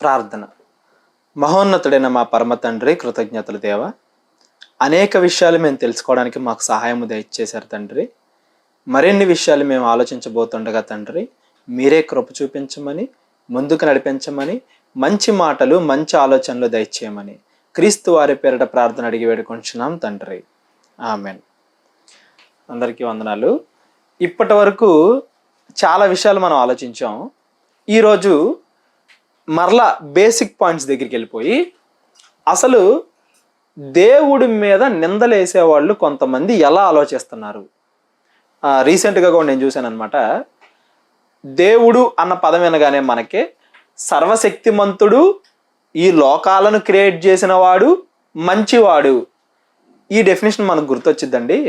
ప్రార్థన. మహోన్నతుడైన మా పరమ తండ్రి, కృతజ్ఞతలు దేవ. అనేక విషయాలు మేము తెలుసుకోవడానికి మాకు సహాయము దయచేశారు తండ్రి. మరిన్ని విషయాలు మేము ఆలోచించబోతుండగా తండ్రి, మీరే కృప చూపించమని, ముందుకు నడిపించమని, మంచి మాటలు మంచి ఆలోచనలు దయచేయమని క్రీస్తు వారి పేరిట ప్రార్థన అడిగి వేడుకొంచున్నాం తండ్రి. ఆమెన్. అందరికీ వందనాలు. ఇప్పటి వరకు చాలా విషయాలు మనం ఆలోచించాం. ఈరోజు మరలా బేసిక్ పాయింట్స్ దగ్గరికి వెళ్ళిపోయి, అసలు దేవుడి మీద నిందలేసేవాళ్ళు కొంతమంది ఎలా ఆలోచిస్తున్నారు. రీసెంట్గా కూడా నేను చూశాను అనమాట. దేవుడు అన్న పదం వినగానే మనకే సర్వశక్తిమంతుడు, ఈ లోకాలను క్రియేట్ చేసిన వాడు, మంచివాడు, ఈ డెఫినేషన్ మనకు గుర్తొచ్చిద్దండి.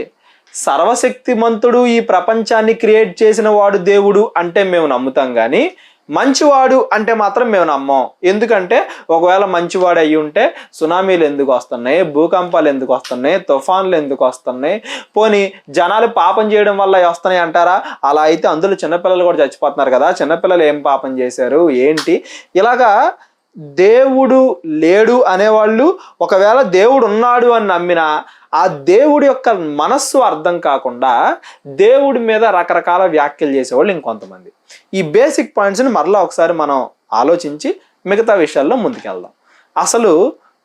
సర్వశక్తిమంతుడు, ఈ ప్రపంచాన్ని క్రియేట్ చేసిన వాడు దేవుడు అంటే మేము నమ్ముతాం, కానీ మంచివాడు అంటే మాత్రం మేము నమ్మం. ఎందుకంటే ఒకవేళ మంచివాడు అయ్యి ఉంటే సునామీలు ఎందుకు వస్తున్నాయి, భూకంపాలు ఎందుకు వస్తున్నాయి, తుఫాన్లు ఎందుకు వస్తున్నాయి, పోనీ జనాలు పాపం చేయడం వల్ల వస్తున్నాయి అంటారా? అలా అయితే అందులో చిన్నపిల్లలు కూడా చచ్చిపోతున్నారు కదా, చిన్నపిల్లలు ఏం పాపం చేశారు ఏంటి? ఇలాగా దేవుడు లేడు అనేవాళ్ళు, ఒకవేళ దేవుడు ఉన్నాడు అని నమ్మినా ఆ దేవుడి యొక్క మనస్సు అర్థం కాకుండా దేవుడి మీద రకరకాల వ్యాఖ్యలు చేసేవాళ్ళు ఇంకొంతమంది. ఈ బేసిక్ పాయింట్స్ని మరలా ఒకసారి మనం ఆలోచించి మిగతా విషయాల్లో ముందుకెళ్దాం. అసలు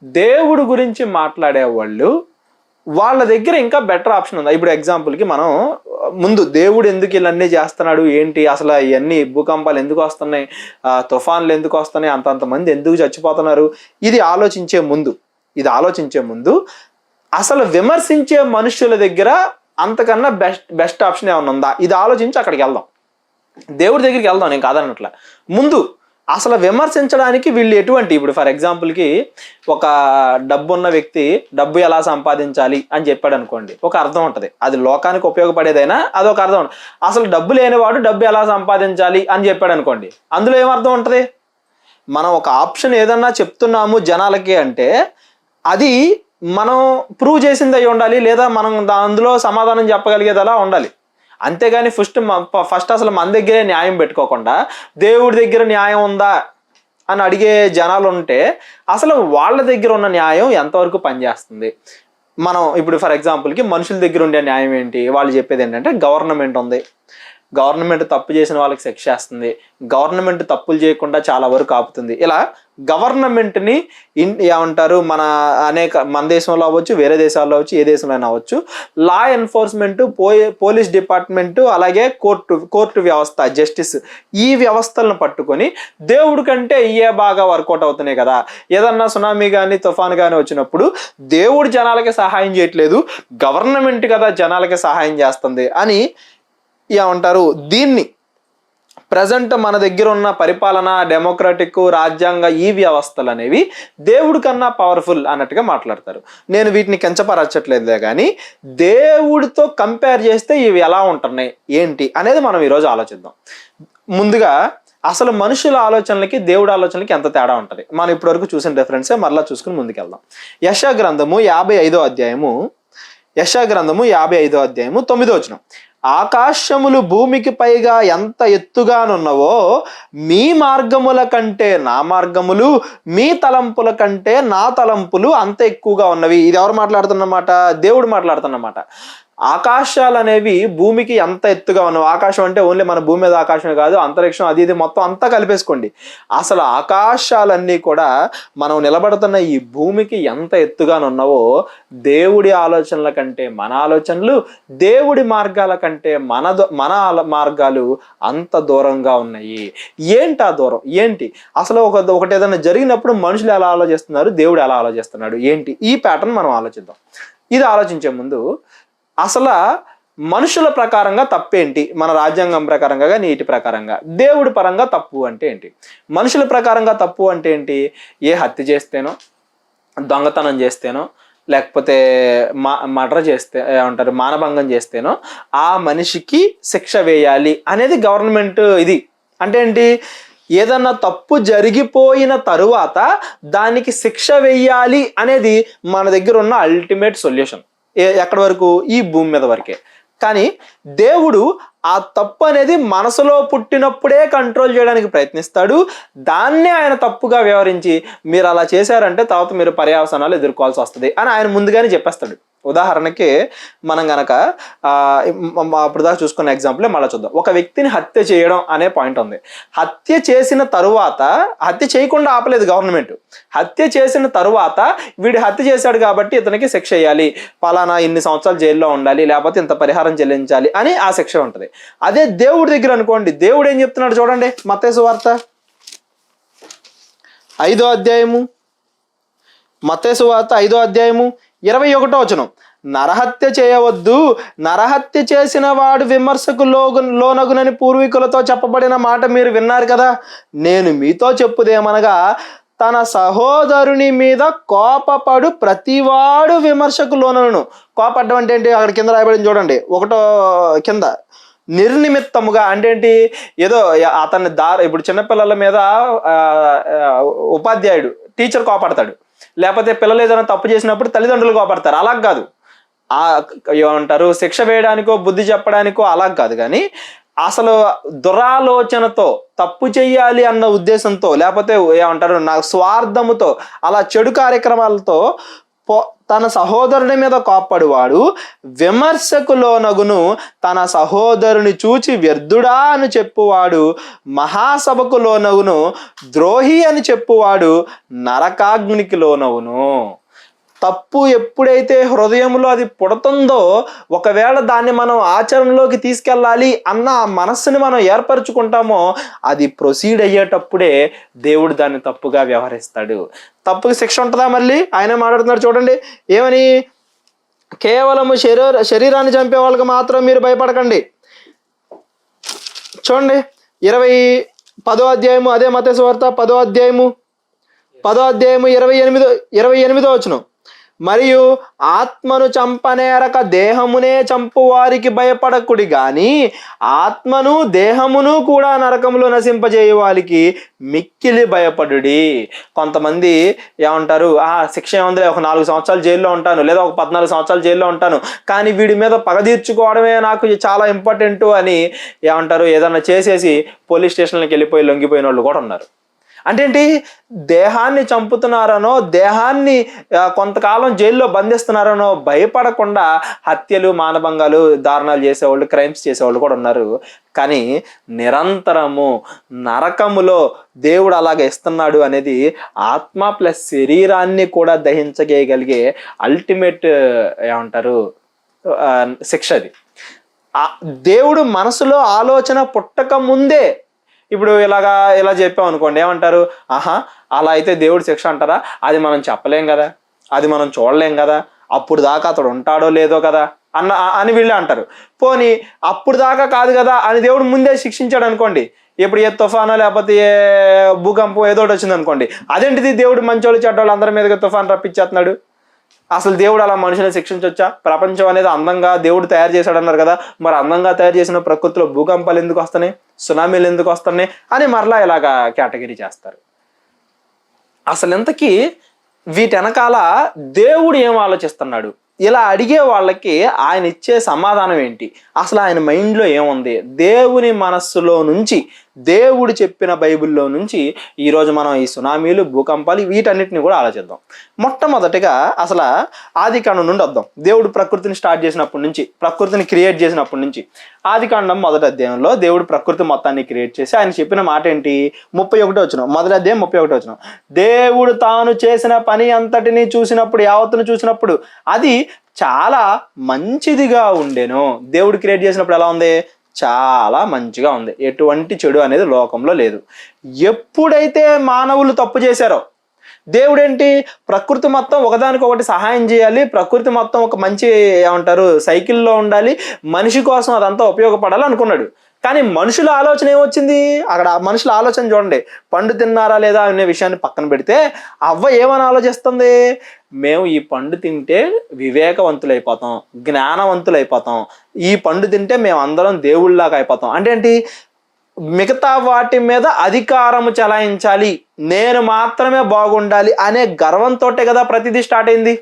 దేవుడు గురించి మాట్లాడేవాళ్ళు వాళ్ళ దగ్గర ఇంకా బెటర్ ఆప్షన్ ఉంది. ఇప్పుడు ఎగ్జాంపుల్కి మనం ముందు దేవుడు ఎందుకు ఇవన్నీ చేస్తున్నాడు ఏంటి, అసలు ఇవన్నీ భూకంపాలు ఎందుకు వస్తున్నాయి, తుఫాన్లు ఎందుకు వస్తున్నాయి, అంతంతమంది ఎందుకు చచ్చిపోతున్నారు, ఇది ఆలోచించే ముందు అసలు విమర్శించే మనుషుల దగ్గర అంతకన్నా బెస్ట్ ఆప్షన్ ఏమైనా ఉందా, ఇది ఆలోచించి అక్కడికి వెళ్దాం. దేవుడి దగ్గరికి వెళ్దాం, నేను కాదన్నట్ల. ముందు అసలు విమర్శించడానికి వీళ్ళు ఎటువంటి, ఇప్పుడు ఫర్ ఎగ్జాంపుల్కి ఒక డబ్బు ఉన్న వ్యక్తి డబ్బు ఎలా సంపాదించాలి అని చెప్పాడు అనుకోండి, ఒక అర్థం ఉంటుంది. అది లోకానికి ఉపయోగపడేదైనా అదొక అర్థం ఉంటుంది. అసలు డబ్బు లేనివాడు డబ్బు ఎలా సంపాదించాలి అని చెప్పాడు అనుకోండి, అందులో ఏమర్థం ఉంటుంది? మనం ఒక ఆప్షన్ ఏదన్నా చెప్తున్నాము జనాలకి అంటే అది మనం ప్రూవ్ చేసింది అయి ఉండాలి, లేదా మనం అందులో సమాధానం చెప్పగలిగేది అలా ఉండాలి. అంతేగాని ఫస్ట్ అసలు మన దగ్గరే న్యాయం పెట్టుకోకుండా దేవుడి దగ్గర న్యాయం ఉందా అని అడిగే జనాలు ఉంటే అసలు వాళ్ళ దగ్గర ఉన్న న్యాయం ఎంతవరకు పనిచేస్తుంది? మనం ఇప్పుడు ఫర్ ఎగ్జాంపుల్కి మనుషుల దగ్గర ఉండే న్యాయం ఏంటి? వాళ్ళు చెప్పేది ఏంటంటే గవర్నమెంట్ ఉంది, గవర్నమెంట్ తప్పు చేసిన వాళ్ళకి శిక్ష వేస్తుంది, గవర్నమెంట్ తప్పులు చేయకుండా చాలా వరకు ఆపుతుంది. ఇలా గవర్నమెంట్ని ఏమంటారు, మన దేశంలో అవ్వచ్చు, వేరే దేశాల్లో అవ్వచ్చు, ఏ దేశంలో అయినా అవ్వచ్చు, లా ఎన్ఫోర్స్మెంట్, పోలీస్ డిపార్ట్మెంట్, అలాగే కోర్టు వ్యవస్థ, జస్టిస్, ఈ వ్యవస్థలను పట్టుకొని దేవుడి కంటే ఇయే బాగా వర్కౌట్ అవుతున్నాయి కదా, ఏదన్నా సునామీ కానీ తుఫాన్ కానీ వచ్చినప్పుడు దేవుడు జనాలకి సహాయం చేయట్లేదు, గవర్నమెంట్ కదా జనాలకి సహాయం చేస్తుంది అని ఏమంటారు. దీన్ని ప్రజెంట్ మన దగ్గర ఉన్న పరిపాలన, డెమోక్రటిక్, రాజ్యాంగ ఈ వ్యవస్థలు అనేవి దేవుడి కన్నా పవర్ఫుల్ అన్నట్టుగా మాట్లాడతారు. నేను వీటిని కించపరచట్లేదులే, కానీ దేవుడితో కంపేర్ చేస్తే ఇవి ఎలా ఉంటున్నాయి ఏంటి అనేది మనం ఈరోజు ఆలోచిద్దాం. ముందుగా అసలు మనుషుల ఆలోచనలకి దేవుడి ఆలోచనలకి ఎంత తేడా ఉంటుంది మనం ఇప్పటివరకు చూసిన డిఫరెన్సే మరలా చూసుకుని ముందుకెళ్దాం. యెషయా గ్రంథము 55వ అధ్యాయము 9వ వచనం. ఆకాశములు భూమికి పైగా ఎంత ఎత్తుగానున్నవో మీ మార్గముల కంటే నా మార్గములు, మీ తలంపుల కంటే నా తలంపులు అంత ఎక్కువగా ఉన్నవి. ఇది ఎవరు మాట్లాడుతున్నమాట? దేవుడు మాట్లాడుతున్నమాట. ఆకాశాలు అనేవి భూమికి ఎంత ఎత్తుగా ఉన్నవి. ఆకాశం అంటే ఓన్లీ మన భూమి మీద ఆకాశమే కాదు, అంతరిక్షం అది ఇది మొత్తం అంతా కలిపేసుకోండి. అసలు ఆకాశాలన్నీ కూడా మనం నిలబడుతున్న ఈ భూమికి ఎంత ఎత్తుగానున్నావో దేవుడి ఆలోచనల కంటే మన ఆలోచనలు, దేవుడి మార్గాల కంటే మన మార్గాలు అంత దూరంగా ఉన్నాయి. ఏంటి ఆ దూరం ఏంటి? అసలు ఒకటి ఏదైనా జరిగినప్పుడు మనుషులు ఎలా ఆలోచిస్తున్నారు, దేవుడు ఎలా ఆలోచిస్తున్నాడు ఏంటి? ఈ ప్యాటర్న్ మనం ఆలోచిద్దాం. ఇది ఆలోచించే ముందు అసలు మనుషుల ప్రకారంగా తప్పేంటి, మన రాజ్యాంగం ప్రకారంగా, నీటి ప్రకారంగా, దేవుడి పరంగా తప్పు అంటే ఏంటి? మనుషుల ప్రకారంగా తప్పు అంటే ఏంటి? ఏ హత్య చేస్తేనో, దొంగతనం చేస్తేనో, లేకపోతే మర్డర్ చేస్తే ఏమంటారు, మానభంగం చేస్తేనో ఆ మనిషికి శిక్ష వేయాలి అనేది గవర్నమెంట్. ఇది అంటే ఏంటి? ఏదన్నా తప్పు జరిగిపోయిన తరువాత దానికి శిక్ష వేయాలి అనేది మన దగ్గర ఉన్న అల్టిమేట్ సొల్యూషన్. ఎక్కడి వరకు? ఈ భూమి మీద వరకే. కానీ దేవుడు ఆ తప్పు అనేది మనసులో పుట్టినప్పుడే కంట్రోల్ చేయడానికి ప్రయత్నిస్తాడు. దాన్నే ఆయన తప్పుగా వ్యవహరించి మీరు అలా చేశారంటే తర్వాత మీరు పర్యవసానాలు ఎదుర్కోవాల్సి వస్తుంది అని ఆయన ముందుగానే చెప్పేస్తాడు. ఉదాహరణకి మనం గనక అప్పుడు దాకా చూసుకున్న ఎగ్జాంపుల్ మళ్ళీ చూద్దాం. ఒక వ్యక్తిని హత్య చేయడం అనే పాయింట్ ఉంది. హత్య చేసిన తరువాత, హత్య చేయకుండా ఆపలేదు గవర్నమెంట్, హత్య చేసిన తరువాత వీడు హత్య చేశాడు కాబట్టి ఇతనికి శిక్ష వేయాలి, పలానా ఇన్ని సంవత్సరాలు జైల్లో ఉండాలి, లేకపోతే ఇంత పరిహారం చెల్లించాలి అని ఆ శిక్ష ఉంటుంది. అదే దేవుడి దగ్గర అనుకోండి, దేవుడు ఏం చెప్తున్నాడు చూడండి. మత్తయి సువార్త 5వ అధ్యాయము, మత్తయి సువార్త 5వ అధ్యాయము 21వ వచనం. నరహత్య చేయవద్దు, నరహత్య చేసిన వాడు విమర్శకు లోనగునని పూర్వీకులతో చెప్పబడిన మాట మీరు విన్నారు కదా. నేను మీతో చెప్పుదేమనగా, తన సహోదరుని మీద కోపపడు ప్రతివాడు విమర్శకు లోనను. కోపడ్డం అంటే ఏంటి? అక్కడ కింద రాయబడింది చూడండి, 1వ కింద. నిర్నిమిత్తముగా అంటే ఏంటి? ఏదో అతన్ని ఇప్పుడు చిన్నపిల్లల మీద ఉపాధ్యాయుడు, టీచర్ కోపడతాడు, లేకపోతే పిల్లలు ఏదైనా తప్పు చేసినప్పుడు తల్లిదండ్రులు కోపడతారు. అలా కాదు, ఏమంటారు, శిక్ష వేయడానికో బుద్ధి చెప్పడానికో అలా కాదు. కానీ అసలు దురాలోచనతో తప్పు చెయ్యాలి అన్న ఉద్దేశంతో, లేకపోతే ఏమంటారు నా స్వార్థముతో, అలా చెడు కార్యక్రమాలతో తన సహోదరుని మీద కోప్పడువాడు విమర్శకు లోనగును. తన సహోదరుని చూచి వ్యర్థుడా అని చెప్పువాడు మహాసభకు లోనగును. ద్రోహి అని చెప్పువాడు నరకాగ్నికి లోనవును. తప్పు ఎప్పుడైతే హృదయంలో అది పుడుతుందో, ఒకవేళ దాన్ని మనం ఆచరణలోకి తీసుకెళ్ళాలి అన్న మనస్సుని మనం ఏర్పరచుకుంటామో, అది ప్రొసీడ్ అయ్యేటప్పుడే దేవుడు దాన్ని తప్పుగా వ్యవహరిస్తాడు. తప్పుకి శిక్ష ఉంటుందా? మళ్ళీ ఆయన మాట్లాడుతున్నాడు చూడండి, ఏమని? కేవలము శరీరాన్ని చంపే వాళ్ళకి మాత్రం మీరు భయపడకండి. చూడండి 10వ అధ్యాయము, అదే మత్తయి సువార్త 10వ అధ్యాయము 28వ వచనం. మరియు ఆత్మను చంపనేరక దేహమునే చంపు వారికి భయపడకుడి గాని ఆత్మను దేహమును కూడా నరకములో నశింపజేయ వారికి మిక్కిలి భయపడుడి. కొంతమంది ఏమంటారు, శిక్ష ఏముందిలే, ఒక 4 సంవత్సరాలు జైల్లో ఉంటాను, లేదా ఒక 14 సంవత్సరాలు జైల్లో ఉంటాను, కానీ వీడి మీద పగ తీర్చుకోవడమే నాకు చాలా ఇంపార్టెంట్ అని ఏమంటారు, ఏదన్నా చేసేసి పోలీస్ స్టేషన్లకు వెళ్ళిపోయి లొంగిపోయిన వాళ్ళు కూడా ఉన్నారు. అంటే ఏంటి? దేహాన్ని చంపుతున్నారనో, దేహాన్ని కొంతకాలం జైల్లో బంధిస్తున్నారనో భయపడకుండా హత్యలు, మానభంగాలు, దారుణాలు చేసేవాళ్ళు, క్రైమ్స్ చేసేవాళ్ళు కూడా ఉన్నారు. కానీ నిరంతరము నరకములో దేవుడు అలాగే ఇస్తున్నాడు అనేది ఆత్మ ప్లస్ శరీరాన్ని కూడా దహించగలిగే అల్టిమేట్ ఏమంటారు శిక్ష అది. దేవుడు మనసులో ఆలోచన పుట్టక ముందే, ఇప్పుడు ఇలా చెప్పాం అనుకోండి, ఏమంటారు, అలా అయితే దేవుడి శిక్ష అంటారా? అది మనం చెప్పలేం కదా, అది మనం చూడలేం కదా, అప్పుడు దాకా అతడు ఉంటాడో లేదో కదా అని వీళ్ళే అంటారు. పోనీ అప్పుడు దాకా కాదు కదా అని దేవుడు ముందే శిక్షించాడు అనుకోండి, ఇప్పుడు ఏ తుఫానో లేకపోతే ఏ భూకంపం ఏదో వచ్చింది అనుకోండి, అదేంటిది దేవుడు మంచోళ్ళు చెడ్డోళ్ళు అందరి మీదకి తుఫాను రప్పించేస్తున్నాడు? అసలు దేవుడు అలా మనుషులను శిక్షించవచ్చా? ప్రపంచం అనేది అందంగా దేవుడు తయారు చేశాడు అన్నారు కదా, మరి అందంగా తయారు చేసిన ప్రకృతిలో భూకంపాలు ఎందుకు వస్తున్నాయి, సునామీలు ఎందుకు వస్తున్నాయి అని మరలా ఇలాగా కేటగిరీ చేస్తారు. అసలు ఇంతకీ వీటి వెనకాల దేవుడు ఏం ఆలోచిస్తున్నాడు? ఇలా అడిగే వాళ్ళకి ఆయన ఇచ్చే సమాధానం ఏంటి? అసలు ఆయన మైండ్లో ఏముంది? దేవుని మనస్సులో నుంచి, దేవుడు చెప్పిన బైబిల్లో నుంచి ఈరోజు మనం ఈ సునామీలు, భూకంపాలు వీటన్నిటిని కూడా ఆలోచిద్దాం. మొట్టమొదటిగా అసలు ఆదికాండం నుండి వద్దాం. దేవుడు ప్రకృతిని స్టార్ట్ చేసినప్పటి నుంచి, ప్రకృతిని క్రియేట్ చేసినప్పటి నుంచి, ఆదికాండం 1వ అధ్యాయంలో దేవుడు ప్రకృతి మొత్తాన్ని క్రియేట్ చేసి ఆయన చెప్పిన మాట ఏంటి? 31వ వచనం, 1వ అధ్యాయం 31వ వచనం. దేవుడు తాను చేసిన పని అంతటిని చూసినప్పుడు, యావత్తును చూసినప్పుడు అది చాలా మంచిదిగా ఉండెను. దేవుడు క్రియేట్ చేసినప్పుడు ఎలా ఉంది? చాలా మంచిగా ఉంది. ఎటువంటి చెడు అనేది లోకంలో లేదు. ఎప్పుడైతే మానవులు తప్పు చేశారో, దేవుడేంటి, ప్రకృతి మొత్తం ఒకదానికొకటి సహాయం చేయాలి, ప్రకృతి మొత్తం ఒక మంచి ఏమంటారు సైకిల్లో ఉండాలి, మనిషి కోసం అదంతా ఉపయోగపడాలి అనుకున్నాడు. కానీ మనుషుల ఆలోచన ఏమొచ్చింది? అక్కడ మనుషుల ఆలోచన చూడండి, పండు తిన్నారా లేదా అనే విషయాన్ని పక్కన పెడితే అవ్వ ఏమని ఆలోచిస్తుంది? మేము ఈ పండు తింటే వివేకవంతులైపోతాం, జ్ఞానవంతులైపోతాం, ఈ పండు తింటే మేము అందరం దేవుళ్ళలాగా అయిపోతాం. అంటే ఏంటి? మిగతా వాటి మీద అధికారము చెలాయించాలి, నేను మాత్రమే బాగుండాలి అనే గర్వంతో కదా ప్రతిదీ స్టార్ట్ అయింది.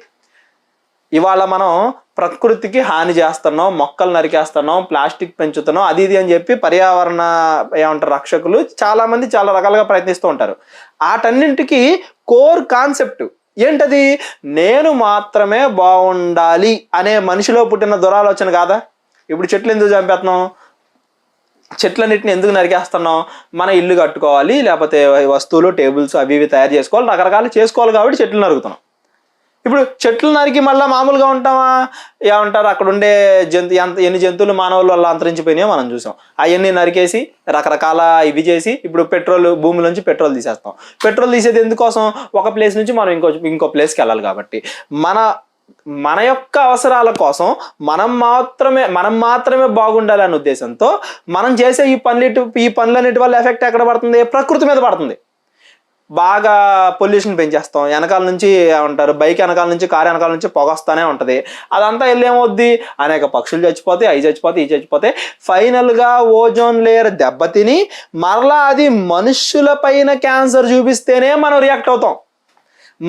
ఇవాళ మనం ప్రకృతికి హాని చేస్తున్నాం, మొక్కలు నరికేస్తున్నాం, ప్లాస్టిక్ పెంచుతున్నాం, అది ఇది అని చెప్పి పర్యావరణ ఏమంటారు రక్షకులు చాలామంది చాలా రకాలుగా ప్రయత్నిస్తూ ఉంటారు. వాటన్నింటికి కోర్ కాన్సెప్ట్ ఏంటది? నేను మాత్రమే బాగుండాలి అనే మనిషిలో పుట్టిన దురాలోచన కాదా? ఇప్పుడు చెట్లు ఎందుకు చంపేస్తున్నాం? చెట్లన్నిటిని ఎందుకు నరికేస్తున్నాం? మన ఇల్లు కట్టుకోవాలి, లేకపోతే వస్తువులు టేబుల్స్ అవి ఇవి తయారు చేసుకోవాలి, రకరకాలు చేసుకోవాలి కాబట్టి చెట్లు నరుగుతున్నాం. ఇప్పుడు చెట్లు నరికి మళ్ళీ మామూలుగా ఉంటామా? ఏమంటారు అక్కడ ఉండే ఎన్ని జంతువులు మానవుల వల్ల అంతరించిపోయినాయో మనం చూసాం. అవన్నీ నరికేసి రకరకాల ఇవి చేసి ఇప్పుడు పెట్రోల్, భూమిలోంచి పెట్రోల్ తీసేస్తాం. పెట్రోల్ తీసేది ఎందుకోసం? ఒక ప్లేస్ నుంచి మనం ఇంకో ప్లేస్కి వెళ్ళాలి కాబట్టి. మన యొక్క అవసరాల కోసం మనం మాత్రమే బాగుండాలి అనే ఉద్దేశంతో మనం చేసే ఈ పనులన్నిటి వల్ల ఎఫెక్ట్ ఎక్కడ పడుతుంది? ప్రకృతి మీద పడుతుంది. బాగా పొల్యూషన్ పెంచేస్తాం. వెనకాల నుంచి ఏమంటారు బైక్ వెనకాల నుంచి, కారు వెనకాల నుంచి పొగ వస్తూనే ఉంటుంది. అదంతా వెళ్ళి ఏమవుద్ది? అనేక పక్షులు చచ్చిపోతాయి, అవి చచ్చిపోతాయి, ఇవి చచ్చిపోతాయి. ఫైనల్గా ఓజోన్ లేయర్ దెబ్బతిని మరలా అది మనుషుల పైన క్యాన్సర్ చూపిస్తేనే మనం రియాక్ట్ అవుతాం.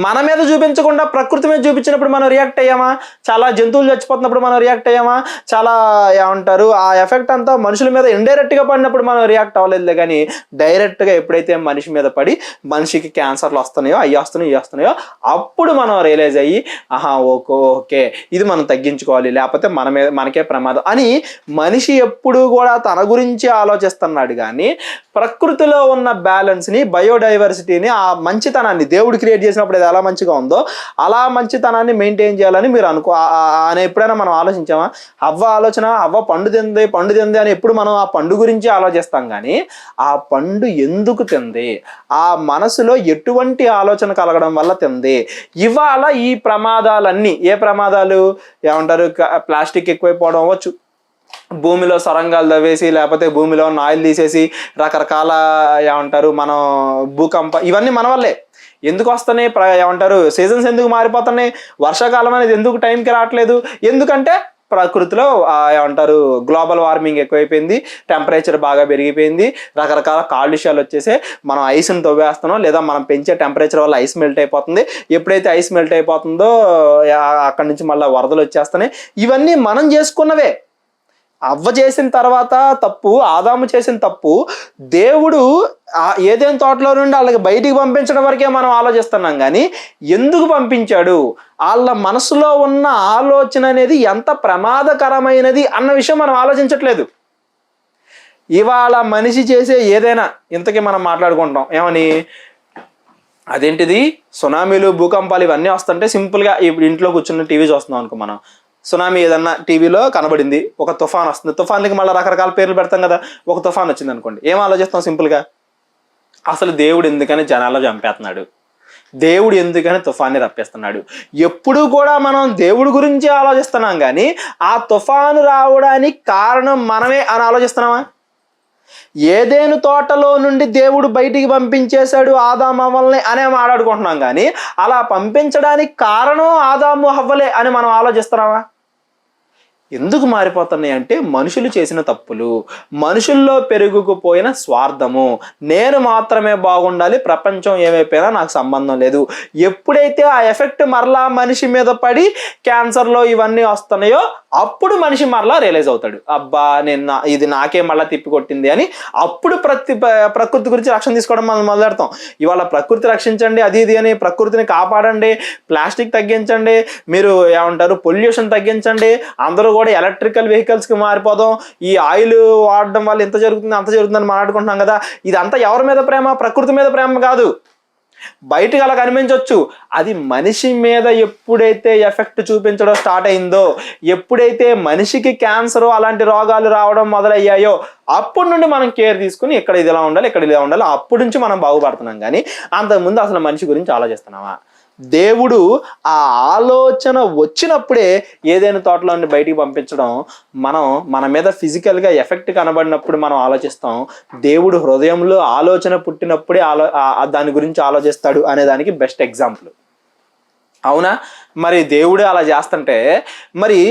మన మీద చూపించకుండా ప్రకృతి మీద చూపించినప్పుడు మనం రియాక్ట్ అయ్యామా? చాలా జంతువులు చచ్చిపోతున్నప్పుడు మనం రియాక్ట్ అయ్యామా? చాలా ఏమంటారు ఆ ఎఫెక్ట్ అంతా మనుషుల మీద ఇండైరెక్ట్గా పడినప్పుడు మనం రియాక్ట్ అవ్వలేదులే. కానీ డైరెక్ట్గా ఎప్పుడైతే మనిషి మీద పడి మనిషికి క్యాన్సర్లు వస్తున్నాయో, అవి వస్తున్నాయో అప్పుడు మనం రియలైజ్ అయ్యి ఓకే ఇది మనం తగ్గించుకోవాలి, లేకపోతే మనకే ప్రమాదం అని మనిషి ఎప్పుడు కూడా తన గురించి ఆలోచిస్తున్నాడు. కానీ ప్రకృతిలో ఉన్న బ్యాలెన్స్ని, బయోడైవర్సిటీని, ఆ మంచితనాన్ని దేవుడు క్రియేట్ చేసినప్పుడు ఎలా మంచిగా ఉందో అలా మంచితనాన్ని మెయింటైన్ చేయాలని మీరు అని ఎప్పుడైనా మనం ఆలోచించామా? అవ్వ పండు తింది అని ఎప్పుడు మనం ఆ పండు గురించి ఆలోచిస్తాం. కానీ ఆ పండు ఎందుకు తింది, ఆ మనసులో ఎటువంటి ఆలోచన కలగడం వల్ల తింది. ఇవాళ ఈ ప్రమాదాలన్నీ ఏ ప్రమాదాలు? ఏమంటారు ప్లాస్టిక్ ఎక్కువైపోవడం అవ్వచ్చు, భూమిలో సొరంగాలు తవ్వేసి లేకపోతే భూమిలో ఉన్న ఆయిల్ తీసేసి రకరకాల ఏమంటారు మనం ఇవన్నీ మన వల్లే. ఎందుకు వస్తున్నాయి? ఏమంటారు సీజన్స్ ఎందుకు మారిపోతున్నాయి? వర్షాకాలం అనేది ఎందుకు టైంకి రావట్లేదు? ఎందుకంటే ప్రకృతిలో ఏమంటారు గ్లోబల్ వార్మింగ్ ఎక్కువైపోయింది, టెంపరేచర్ బాగా పెరిగిపోయింది, రకరకాల కాలుష్యాలు వచ్చేసి మనం ఐస్ని తవ్వేస్తున్నాం, లేదా మనం పెంచే టెంపరేచర్ వల్ల ఐస్ మెల్ట్ అయిపోతుంది. ఎప్పుడైతే ఐస్ మెల్ట్ అయిపోతుందో అక్కడి నుంచి మళ్ళీ వరదలు వచ్చేస్తున్నాయి. ఇవన్నీ మనం చేసుకున్నవే. అవ్వ చేసిన తర్వాత తప్పు, ఆదాము చేసిన తప్పు, దేవుడు ఏదైనా తోటలో నుండి వాళ్ళకి బయటికి పంపించడం వరకే మనం ఆలోచిస్తున్నాం. కానీ ఎందుకు పంపించాడు, వాళ్ళ మనసులో ఉన్న ఆలోచన అనేది ఎంత ప్రమాదకరమైనది అన్న విషయం మనం ఆలోచించట్లేదు. ఇవాళ మనిషి చేసే ఏదైనా ఇంతకీ మనం మాట్లాడుకుంటాం ఏమని, అదేంటిది సునామీలు, భూకంపాలు ఇవన్నీ వస్తుంటే సింపుల్గా ఇప్పుడు ఇంట్లో కూర్చున్న టీవీ చూస్తున్నాం అనుకో, మనం సునామీ ఏదన్నా టీవీలో కనబడింది, ఒక తుఫాన్ వస్తుంది, తుఫాన్కి మళ్ళీ రకరకాల పేర్లు పెడతాం కదా. ఒక తుఫాన్ వచ్చింది అనుకోండి, ఏం ఆలోచిస్తాం సింపుల్గా? అసలు దేవుడు ఎందుకని జనాల్లో చంపేస్తున్నాడు, దేవుడు ఎందుకని తుఫాన్ని రప్పిస్తున్నాడు. ఎప్పుడు కూడా మనం దేవుడి గురించి ఆలోచిస్తున్నాం. కానీ ఆ తుఫాను రావడానికి కారణం మనమే అని ఆలోచిస్తున్నామా? ఏదేను తోటలో నుండి దేవుడు బయటికి పంపించేశాడు ఆదాము హవ్వల్ని అనే మాట్లాడుకుంటున్నాం. కానీ అలా పంపించడానికి కారణం ఆదాము హవ్వలే అని మనం ఆలోచిస్తున్నామా? ఎందుకు మారిపోతున్నాయి అంటే మనుషులు చేసిన తప్పులు, మనుషుల్లో పెరుగుకుపోయిన స్వార్థము, నేను మాత్రమే బాగుండాలి, ప్రపంచం ఏమైపోయినా నాకు సంబంధం లేదు. ఎప్పుడైతే ఆ ఎఫెక్ట్ మరలా మనిషి మీద పడి క్యాన్సర్లో ఇవన్నీ వస్తున్నాయో అప్పుడు మనిషి మరలా రియలైజ్ అవుతాడు, అబ్బా ఇది నాకే మళ్ళీ తిప్పికొట్టింది అని. అప్పుడు ప్రకృతి గురించి రక్షణ తీసుకోవడం మనం మొదలెడతాం. ఇవాళ ప్రకృతి రక్షించండి, అది ఇది అని ప్రకృతిని కాపాడండి, ప్లాస్టిక్ తగ్గించండి, మీరు ఏమంటారు పొల్యూషన్ తగ్గించండి, అందరూ కూడా ఎలక్ట్రికల్ వెహికల్స్కి మారిపోదాం, ఈ ఆయిల్ వాడడం వల్ల ఇంత జరుగుతుంది అంత జరుగుతుందని మాట్లాడుకుంటున్నాం కదా. ఇదంతా ఎవరి మీద ప్రేమ? ప్రకృతి మీద ప్రేమ కాదు. బయటకు అలా కనిపించవచ్చు, అది మనిషి మీద ఎప్పుడైతే ఎఫెక్ట్ చూపించడం స్టార్ట్ అయిందో, ఎప్పుడైతే మనిషికి క్యాన్సర్ అలాంటి రోగాలు రావడం మొదలయ్యాయో అప్పటి నుండి మనం కేర్ తీసుకుని ఇక్కడ ఇది ఎలా ఉండాలి, ఇక్కడ ఇలా ఉండాలి, అప్పటి నుంచి మనం బాగుపడుతున్నాం. కానీ అంతకుముందు అసలు మనిషి గురించి ఆలోచిస్తున్నామా? దేవుడు ఆ ఆలోచన వచ్చినప్పుడే ఏదైనా తోటలో నుండి బయటికి పంపించడం, మన మీద ఫిజికల్గా ఎఫెక్ట్ కనబడినప్పుడు మనం ఆలోచిస్తాం. దేవుడు హృదయంలో ఆలోచన పుట్టినప్పుడే దాని గురించి ఆలోచిస్తాడు అనే దానికి బెస్ట్ ఎగ్జాంపుల్. అవునా? మరి దేవుడు అలా చేస్తుంటే మరి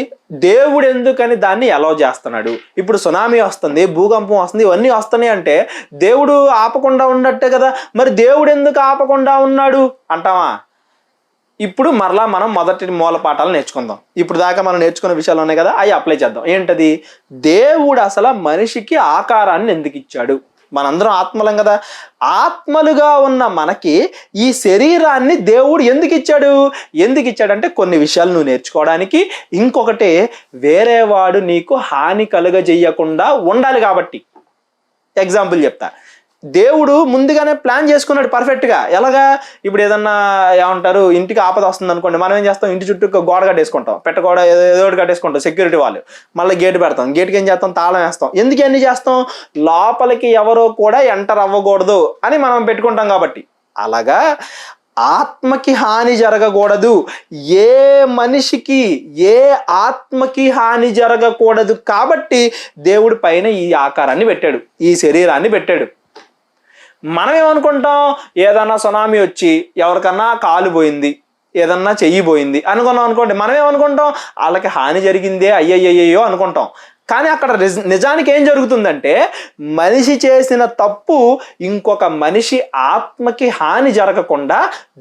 దేవుడు ఎందుకని దాన్ని అలౌ చేస్తున్నాడు? ఇప్పుడు సునామీ వస్తుంది, భూకంపం వస్తుంది, ఇవన్నీ వస్తున్నాయి అంటే దేవుడు ఆపకుండా ఉన్నట్టే కదా. మరి దేవుడు ఎందుకు ఆపకుండా ఉన్నాడు అంటావా? ఇప్పుడు మరలా మనం మొదటి మూల పాఠాలు నేర్చుకుందాం. ఇప్పుడు దాకా మనం నేర్చుకున్న విషయాలు ఉన్నాయి కదా, అవి అప్లై చేద్దాం. ఏంటది? దేవుడు అసలు మనిషికి ఆకారాన్ని ఎందుకు ఇచ్చాడు? మనందరం ఆత్మలం కదా, ఆత్మలుగా ఉన్న మనకి ఈ శరీరాన్ని దేవుడు ఎందుకు ఇచ్చాడు? ఎందుకు ఇచ్చాడంటే కొన్ని విషయాలు నువ్వు నేర్చుకోవడానికి, ఇంకొకటి వేరే వాడు నీకు హాని కలుగజేయకుండా ఉండాలి కాబట్టి. ఎగ్జాంపుల్ చెప్తా. దేవుడు ముందుగానే ప్లాన్ చేసుకున్నాడు పర్ఫెక్ట్గా. ఎలాగా? ఇప్పుడు ఏదన్నా ఏమంటారు, ఇంటికి ఆపద వస్తుంది అనుకోండి, మనం ఏం చేస్తాం? ఇంటి చుట్టూ గోడ కట్టేసుకుంటాం, పెట్టగోడ ఏదో ఒకటి కట్టేసుకుంటాం, సెక్యూరిటీ వాళ్ళు. మళ్ళీ గేట్ పెడతాం, గేట్కి ఏం చేస్తాం? తాళం వేస్తాం. ఎందుకు అన్ని చేస్తాం? లోపలికి ఎవరో కూడా ఎంటర్ అవ్వకూడదు అని మనం పెట్టుకుంటాం కాబట్టి. అలాగా ఆత్మకి హాని జరగకూడదు, ఏ మనిషికి ఏ ఆత్మకి హాని జరగకూడదు కాబట్టి దేవుడి పైన ఈ ఆకారాన్ని పెట్టాడు, ఈ శరీరాన్ని పెట్టాడు. మనం ఏమనుకుంటాం? ఏదన్నా సునామీ వచ్చి ఎవరికన్నా కాలు పోయింది, ఏదన్నా చెయ్యి పోయింది అనుకున్నాం అనుకోండి, మనం ఏమనుకుంటాం? వాళ్ళకి హాని జరిగిందే, అయ్యయ్యో అనుకుంటాం. కానీ అక్కడ నిజానికి ఏం జరుగుతుందంటే, మనిషి చేసిన తప్పు ఇంకొక మనిషి ఆత్మకి హాని జరగకుండా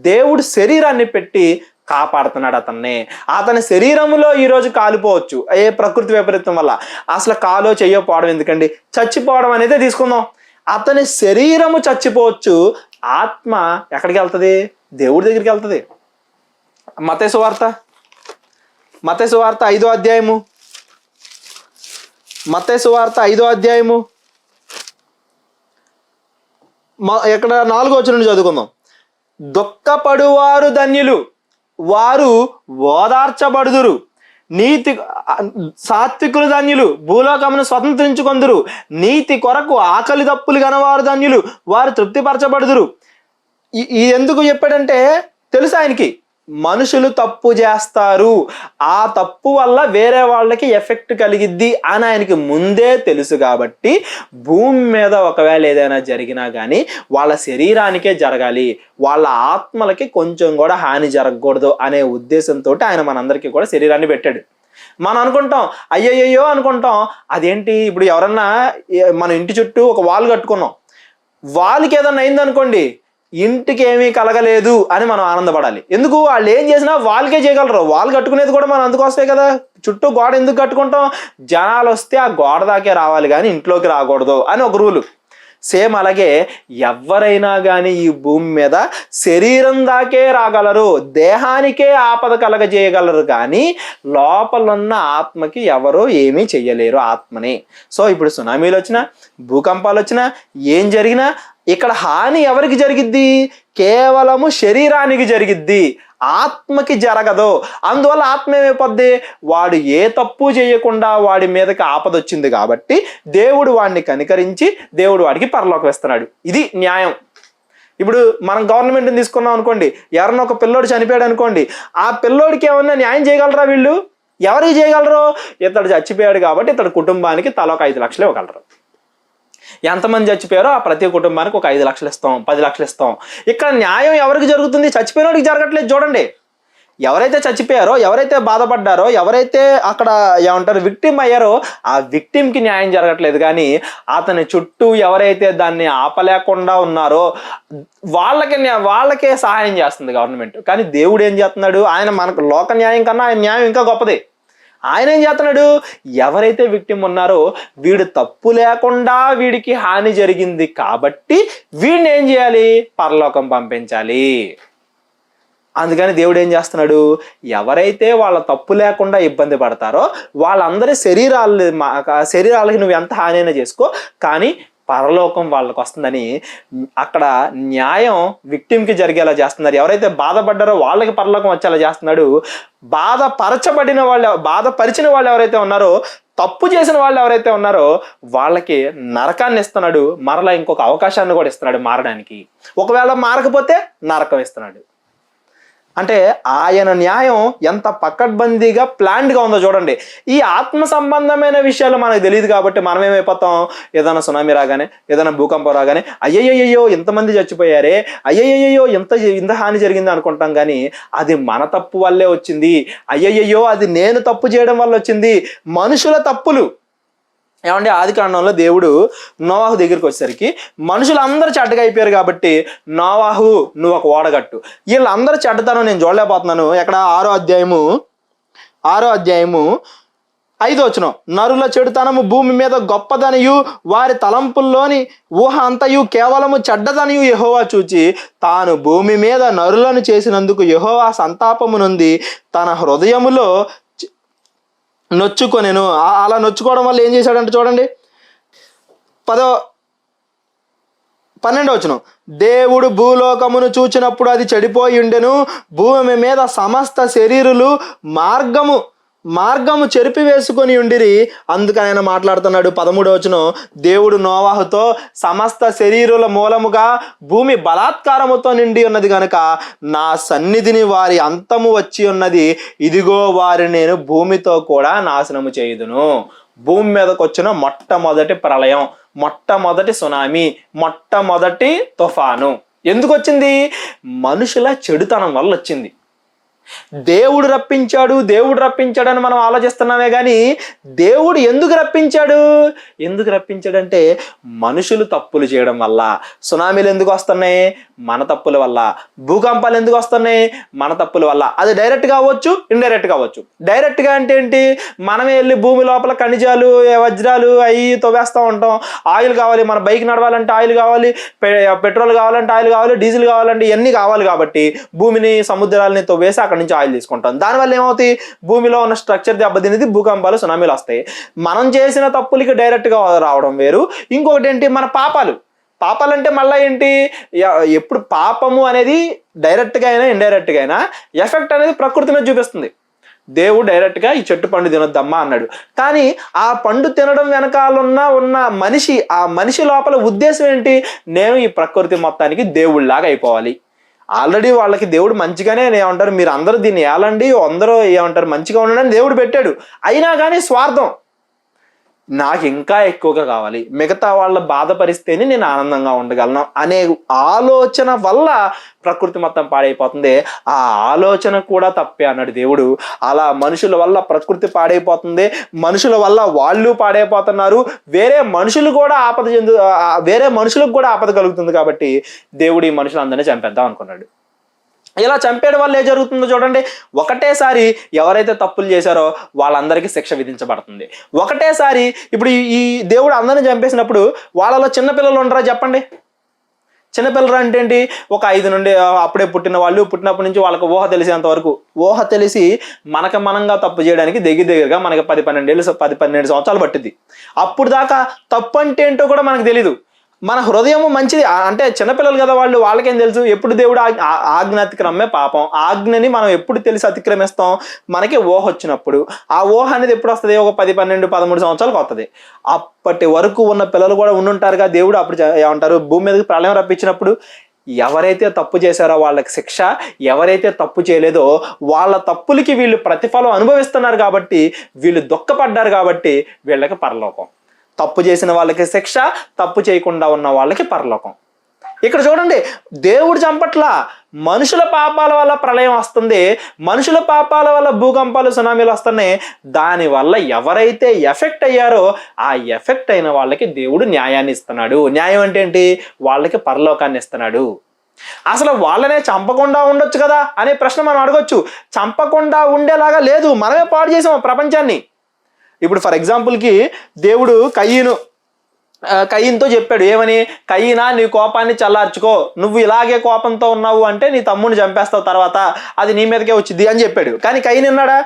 దేవుడు శరీరాన్ని పెట్టి కాపాడుతున్నాడు అతన్ని. అతని శరీరంలో ఈరోజు కాలిపోవచ్చు ఏ ప్రకృతి వైపరీత్యం వల్ల. అసలు కాలో చెయ్యో పోవడం ఎందుకండి, చచ్చిపోవడం అనేది తీసుకుందాం. అతని శరీరము చచ్చిపోవచ్చు, ఆత్మ ఎక్కడికి వెళ్తుంది? దేవుడి దగ్గరికి వెళ్తుంది. మత్తయి సువార్త 5వ అధ్యాయము, మత్తయి సువార్త 5వ అధ్యాయము ఇక్కడ 4వ వచనం నుండి చదువుకుందాం. దుఃఖపడువారు ధన్యులు, వారు ఓదార్చబడుదురు. సాత్వికులు ధన్యులు, భూలోకమును స్వతంత్రించుకొందురు. నీతి కొరకు ఆకలి దప్పులు గనవారు ధన్యులు, వారు తృప్తిపరచబడుదురు. ఇది ఎందుకు చెప్పాడంటే తెలుసు ఆయనకి, మనుషులు తప్పు చేస్తారు, ఆ తప్పు వల్ల వేరే వాళ్ళకి ఎఫెక్ట్ కలిగిద్ది అని ఆయనకి ముందే తెలుసు కాబట్టి భూమి మీద ఒకవేళ ఏదైనా జరిగినా కానీ వాళ్ళ శరీరానికే జరగాలి, వాళ్ళ ఆత్మలకి కొంచెం కూడా హాని జరగకూడదు అనే ఉద్దేశంతో ఆయన మనందరికీ కూడా శరీరాన్ని పెట్టాడు. మనం అనుకుంటాం అయ్యయ్యో అనుకుంటాం. అదేంటి? ఇప్పుడు ఎవరన్నా మన ఇంటి చుట్టూ ఒక వాల్ కట్టుకున్నాం, వాళ్ళకి ఏదన్నా అయిందనుకోండి, ఇంటికి ఏమీ కలగలేదు అని మనం ఆనందపడాలి. ఎందుకు? వాళ్ళు ఏం చేసినా వాళ్ళకే చేయగలరు. వాళ్ళు కట్టుకునేది కూడా మనం అందుకోసమే కదా. చుట్టూ గోడ ఎందుకు కట్టుకుంటాం? జనాలు వస్తే ఆ గోడ దాకే రావాలి కానీ ఇంట్లోకి రాకూడదు అని ఒక రూలు. సేమ్ అలాగే ఎవరైనా కానీ ఈ భూమి మీద శరీరం దాకే రాగలరు, దేహానికే ఆపద కలగజేయగలరు, కానీ లోపలున్న ఆత్మకి ఎవరో ఏమీ చెయ్యలేరు ఆత్మని. సో ఇప్పుడు సునామీలు వచ్చినా, భూకంపాలు వచ్చినా, ఏం జరిగినా ఇక్కడ హాని ఎవరికి జరిగిద్ది? కేవలము శరీరానికి జరిగిద్ది, ఆత్మకి జరగదు. అందువల్ల ఆత్మ ఏమైపోద్ది? వాడు ఏ తప్పు చేయకుండా వాడి మీదకి ఆపద వచ్చింది కాబట్టి దేవుడు వాడిని కనికరించి దేవుడు వాడికి పరలోకం ఇస్తున్నాడు. ఇది న్యాయం. ఇప్పుడు మనం గవర్నమెంట్ని తీసుకున్నాం అనుకోండి, ఎవరన్నా ఒక పిల్లోడు చనిపోయాడు అనుకోండి, ఆ పిల్లోడికి ఏమన్నా న్యాయం చేయగలరా వీళ్ళు? ఎవరికి చేయగలరు? ఇతడు చచ్చిపోయాడు కాబట్టి ఇతడు కుటుంబానికి తల ఒక 5 లక్షలు ఇవ్వగలరు. ఎంతమంది చచ్చిపోయారో ఆ ప్రతి కుటుంబానికి ఒక 5 లక్షలు ఇస్తాం, 10 లక్షలు ఇస్తాం. ఇక్కడ న్యాయం ఎవరికి జరుగుతుంది? చచ్చిపోయినోడికి జరగట్లేదు. చూడండి, ఎవరైతే చచ్చిపోయారో, ఎవరైతే బాధపడ్డారో, ఎవరైతే అక్కడ ఏమంటారు విక్టిమ్ అయ్యారో ఆ విక్టిమ్కి న్యాయం జరగట్లేదు, కానీ అతని చుట్టూ ఎవరైతే దాన్ని ఆపలేకుండా ఉన్నారో వాళ్ళకే సహాయం చేస్తుంది గవర్నమెంట్. కానీ దేవుడు ఏం చేస్తున్నాడు? ఆయన మనకు లోక న్యాయం కన్నా ఆయన న్యాయం ఇంకా గొప్పది. ఆయన ఏం చేస్తున్నాడు? ఎవరైతే విక్టిమ్ ఉన్నారో వీడు తప్పు లేకుండా వీడికి హాని జరిగింది కాబట్టి వీడిని ఏం చేయాలి? పరలోకం పంపించాలి. అందుకని దేవుడు ఏం చేస్తున్నాడు? ఎవరైతే వాళ్ళ తప్పు లేకుండా ఇబ్బంది పడతారో వాళ్ళందరి శరీరాలకి నువ్వు ఎంత హాని అయినా చేసుకో, కానీ పరలోకం వాళ్ళకి వస్తుందని అక్కడ న్యాయం విక్టిమ్కి జరిగేలా చేస్తున్నారు. ఎవరైతే బాధపడ్డారో వాళ్ళకి పరలోకం వచ్చేలా చేస్తున్నాడు. బాధపరిచిన వాళ్ళు ఎవరైతే ఉన్నారో, తప్పు చేసిన వాళ్ళు ఎవరైతే ఉన్నారో వాళ్ళకి నరకాన్ని ఇస్తున్నాడు. మరలా ఇంకొక అవకాశాన్ని కూడా ఇస్తున్నాడు మారడానికి. ఒకవేళ మారకపోతే నరకం ఇస్తున్నాడు. అంటే ఆయన న్యాయం ఎంత పకడ్బందీగా ప్లాన్డ్గా ఉందో చూడండి. ఈ ఆత్మ సంబంధమైన విషయాలు మనకు తెలియదు కాబట్టి మనం ఏమైపోతాం? ఏదైనా సునామీ రాగానే, ఏదైనా భూకంపం రాగానే అయ్యయ్యో ఇంతమంది చచ్చిపోయారే, అయ్యయ్యో ఇంత హాని జరిగింది అనుకుంటాం. కానీ అది మన తప్పు వల్లే వచ్చింది, అయ్యయ్యో అది నేను తప్పు చేయడం వల్ల వచ్చింది. మనుషుల తప్పులు ఏమంటే ఆది కాండంలో దేవుడు నోవాహు దగ్గరికి వచ్చేసరికి మనుషులందరూ చెడ్డగా అయిపోయారు కాబట్టి నోవాహు నువ్వు ఒక ఓడగట్టు, వీళ్ళందరూ చెడ్డతనం నేను చూడలేకపోతున్నాను. ఎక్కడ 6వ అధ్యాయము 5వ వచనం, నరుల చెడుతనము భూమి మీద గొప్పదనియు వారి తలంపుల్లోని ఊహ అంతయు కేవలము చెడ్డదనియు యెహోవా చూచి తాను భూమి మీద నరులను చేసినందుకు యెహోవా సంతాపము నొంది తన హృదయములో నొచ్చుకొనెను. అలా నొచ్చుకోవడం వల్ల ఏం చేశాడంటే చూడండి 12వ వచనం, దేవుడు భూలోకమును చూచినప్పుడు అది చెడిపోయి ఉండెను, భూమి మీద సమస్త శరీరులు మార్గము చెరిపివేసుకొని ఉండిరి. అందుకని ఆయన మాట్లాడుతున్నాడు 13వ వచనం, దేవుడు నోవాహుతో సమస్త శరీరుల మూలముగా భూమి బలాత్కారముతో నిండి ఉన్నది గనుక నా సన్నిధిని వారి అంతము వచ్చి ఉన్నది, ఇదిగో వారిని నేను భూమితో కూడా నాశనము చేయుదును. భూమి మీదకి వచ్చిన మొట్టమొదటి ప్రళయం, మొట్టమొదటి సునామీ, మొట్టమొదటి తుఫాను ఎందుకు వచ్చింది? మనుషుల చెడుతనం వల్ల వచ్చింది. దేవుడు రప్పించాడని మనం ఆలోచిస్తున్నామే కానీ దేవుడు ఎందుకు రప్పించాడంటే మనుషులు తప్పులు చేయడం వల్ల. సునామీలు ఎందుకు వస్తున్నాయి? మన తప్పుల వల్ల. భూకంపాలు ఎందుకు వస్తున్నాయి? మన తప్పుల వల్ల. అది డైరెక్ట్గా అవ్వచ్చు, ఇండైరెక్ట్గా అవ్వచ్చు. డైరెక్ట్గా అంటే ఏంటి? మనమే వెళ్ళి భూమి లోపల ఖనిజాలు, వజ్రాలు అవి తవ్వేస్తూ ఉంటాం. ఆయిల్ కావాలి, మన బైక్ నడవాలంటే ఆయిల్ కావాలి, పెట్రోల్ కావాలంటే ఆయిల్ కావాలి, డీజిల్ కావాలంటే ఇవన్నీ కావాలి. కాబట్టి భూమిని, సముద్రాలని తవ్వేసి అక్కడ నుంచి ఆయిల్ తీసుకుంటాం. దానివల్ల ఏమవుతాయి? భూమిలో ఉన్న స్ట్రక్చర్ దెబ్బతినేది, భూకంపాలు, సునామీలు వస్తాయి. మనం చేసిన తప్పులకి డైరెక్ట్గా రావడం వేరు. ఇంకొకటి ఏంటి? మన పాపాలు అంటే మళ్ళీ ఏంటి? ఎప్పుడు పాపము అనేది డైరెక్ట్గా అయినా ఇండైరెక్ట్గా అయినా ఎఫెక్ట్ అనేది ప్రకృతి మీద చూపిస్తుంది. దేవుడు డైరెక్ట్గా ఈ చెట్టు పండు తినొద్దమ్మా అన్నాడు. కానీ ఆ పండు తినడం వెనకాలన్న మనిషి, ఆ మనిషి లోపల ఉద్దేశం ఏంటి? నేను ఈ ప్రకృతి మొత్తానికి దేవుళ్ళలాగా అయిపోవాలి. ఆల్రెడీ వాళ్ళకి దేవుడు మంచిగానే ఏమంటారు, మీరు అందరూ దీన్ని ఏలండి, అందరూ ఏమంటారు మంచిగా ఉండడానికి దేవుడు పెట్టాడు. అయినా కానీ స్వార్థం, నాకు ఇంకా ఎక్కువగా కావాలి, మిగతా వాళ్ళ బాధపరిస్తేనే నేను ఆనందంగా ఉండగలను అనే ఆలోచన వల్ల ప్రకృతి మొత్తం పాడైపోతుంది. ఆ ఆలోచన కూడా తప్పే అన్నాడు దేవుడు. అలా మనుషుల వల్ల ప్రకృతి పాడైపోతుంది, మనుషుల వల్ల వాళ్ళు పాడైపోతున్నారు, వేరే మనుషులకు కూడా ఆపద కలుగుతుంది. కాబట్టి దేవుడు ఈ మనుషులందరినీ చంపేద్దాం అనుకున్నాడు. ఇలా చంపేయడం వల్ల ఏం జరుగుతుందో చూడండి. ఒకటేసారి ఎవరైతే తప్పులు చేశారో వాళ్ళందరికీ శిక్ష విధించబడుతుంది. ఒకటేసారి ఇప్పుడు ఈ దేవుడు అందరిని చంపేసినప్పుడు వాళ్ళలో చిన్నపిల్లలు ఉండరా చెప్పండి? చిన్నపిల్లలు అంటే ఏంటి? ఒక 5 నుండి అప్పుడే పుట్టిన వాళ్ళు, పుట్టినప్పటి నుంచి వాళ్ళకి ఊహ తెలిసేంత వరకు, ఊహ తెలిసి మనంగా తప్పు చేయడానికి దగ్గరగా మనకి 10-12 సంవత్సరాలు పట్టింది. అప్పుడు దాకా తప్పు అంటే ఏంటో కూడా మనకు తెలీదు. మన హృదయము మంచిది అంటే చిన్నపిల్లలు కదా వాళ్ళకేం తెలుసు? ఎప్పుడు దేవుడు ఆజ్ఞ అతిక్రమే పాపం. ఆజ్ఞని మనం ఎప్పుడు తెలిసి అతిక్రమిస్తాం? మనకి ఊహ వచ్చినప్పుడు. ఆ ఊహ అనేది ఎప్పుడు వస్తుంది? ఒక 10, 12, 13 సంవత్సరాలకు వస్తుంది. అప్పటి వరకు ఉన్న పిల్లలు కూడా ఉండుంటారుగా. దేవుడు అప్పుడు ఏమంటారు, భూమి మీదకి ప్రళయం రప్పించినప్పుడు ఎవరైతే తప్పు చేశారో వాళ్ళకి శిక్ష, ఎవరైతే తప్పు చేయలేదో వాళ్ళ తప్పులకి వీళ్ళు ప్రతిఫలం అనుభవిస్తున్నారు. కాబట్టి వీళ్ళు దుఃఖపడ్డారు, కాబట్టి వీళ్ళకి పరలోకం. తప్పు చేసిన వాళ్ళకి శిక్ష, తప్పు చేయకుండా ఉన్న వాళ్ళకి పరలోకం. ఇక్కడ చూడండి, దేవుడు చంపట్ల, మనుషుల పాపాల వల్ల ప్రళయం వస్తుంది, మనుషుల పాపాల వల్ల భూకంపాలు, సునామీలు వస్తున్నాయి. దానివల్ల ఎవరైతే ఎఫెక్ట్ అయ్యారో ఆ ఎఫెక్ట్ అయిన వాళ్ళకి దేవుడు న్యాయాన్ని ఇస్తున్నాడు. న్యాయం అంటే ఏంటి? వాళ్ళకి పరలోకాన్ని ఇస్తున్నాడు. అసలు వాళ్ళనే చంపకుండా ఉండొచ్చు కదా అనే ప్రశ్న మనం అడగొచ్చు. చంపకుండా ఉండేలాగా లేదు, మనమే పాడు చేసాం ప్రపంచాన్ని. ఇప్పుడు ఫర్ ఎగ్జాంపుల్కి దేవుడు కయ్యన్తో చెప్పాడు ఏమని? కయ్యనా, నీ కోపాన్ని చల్లార్చుకో, నువ్వు ఇలాగే కోపంతో ఉన్నావు అంటే నీ తమ్ముడిని చంపేస్తావు, తర్వాత అది నీ మీదకే వచ్చింది అని చెప్పాడు. కానీ కయ్యను విన్నాడా?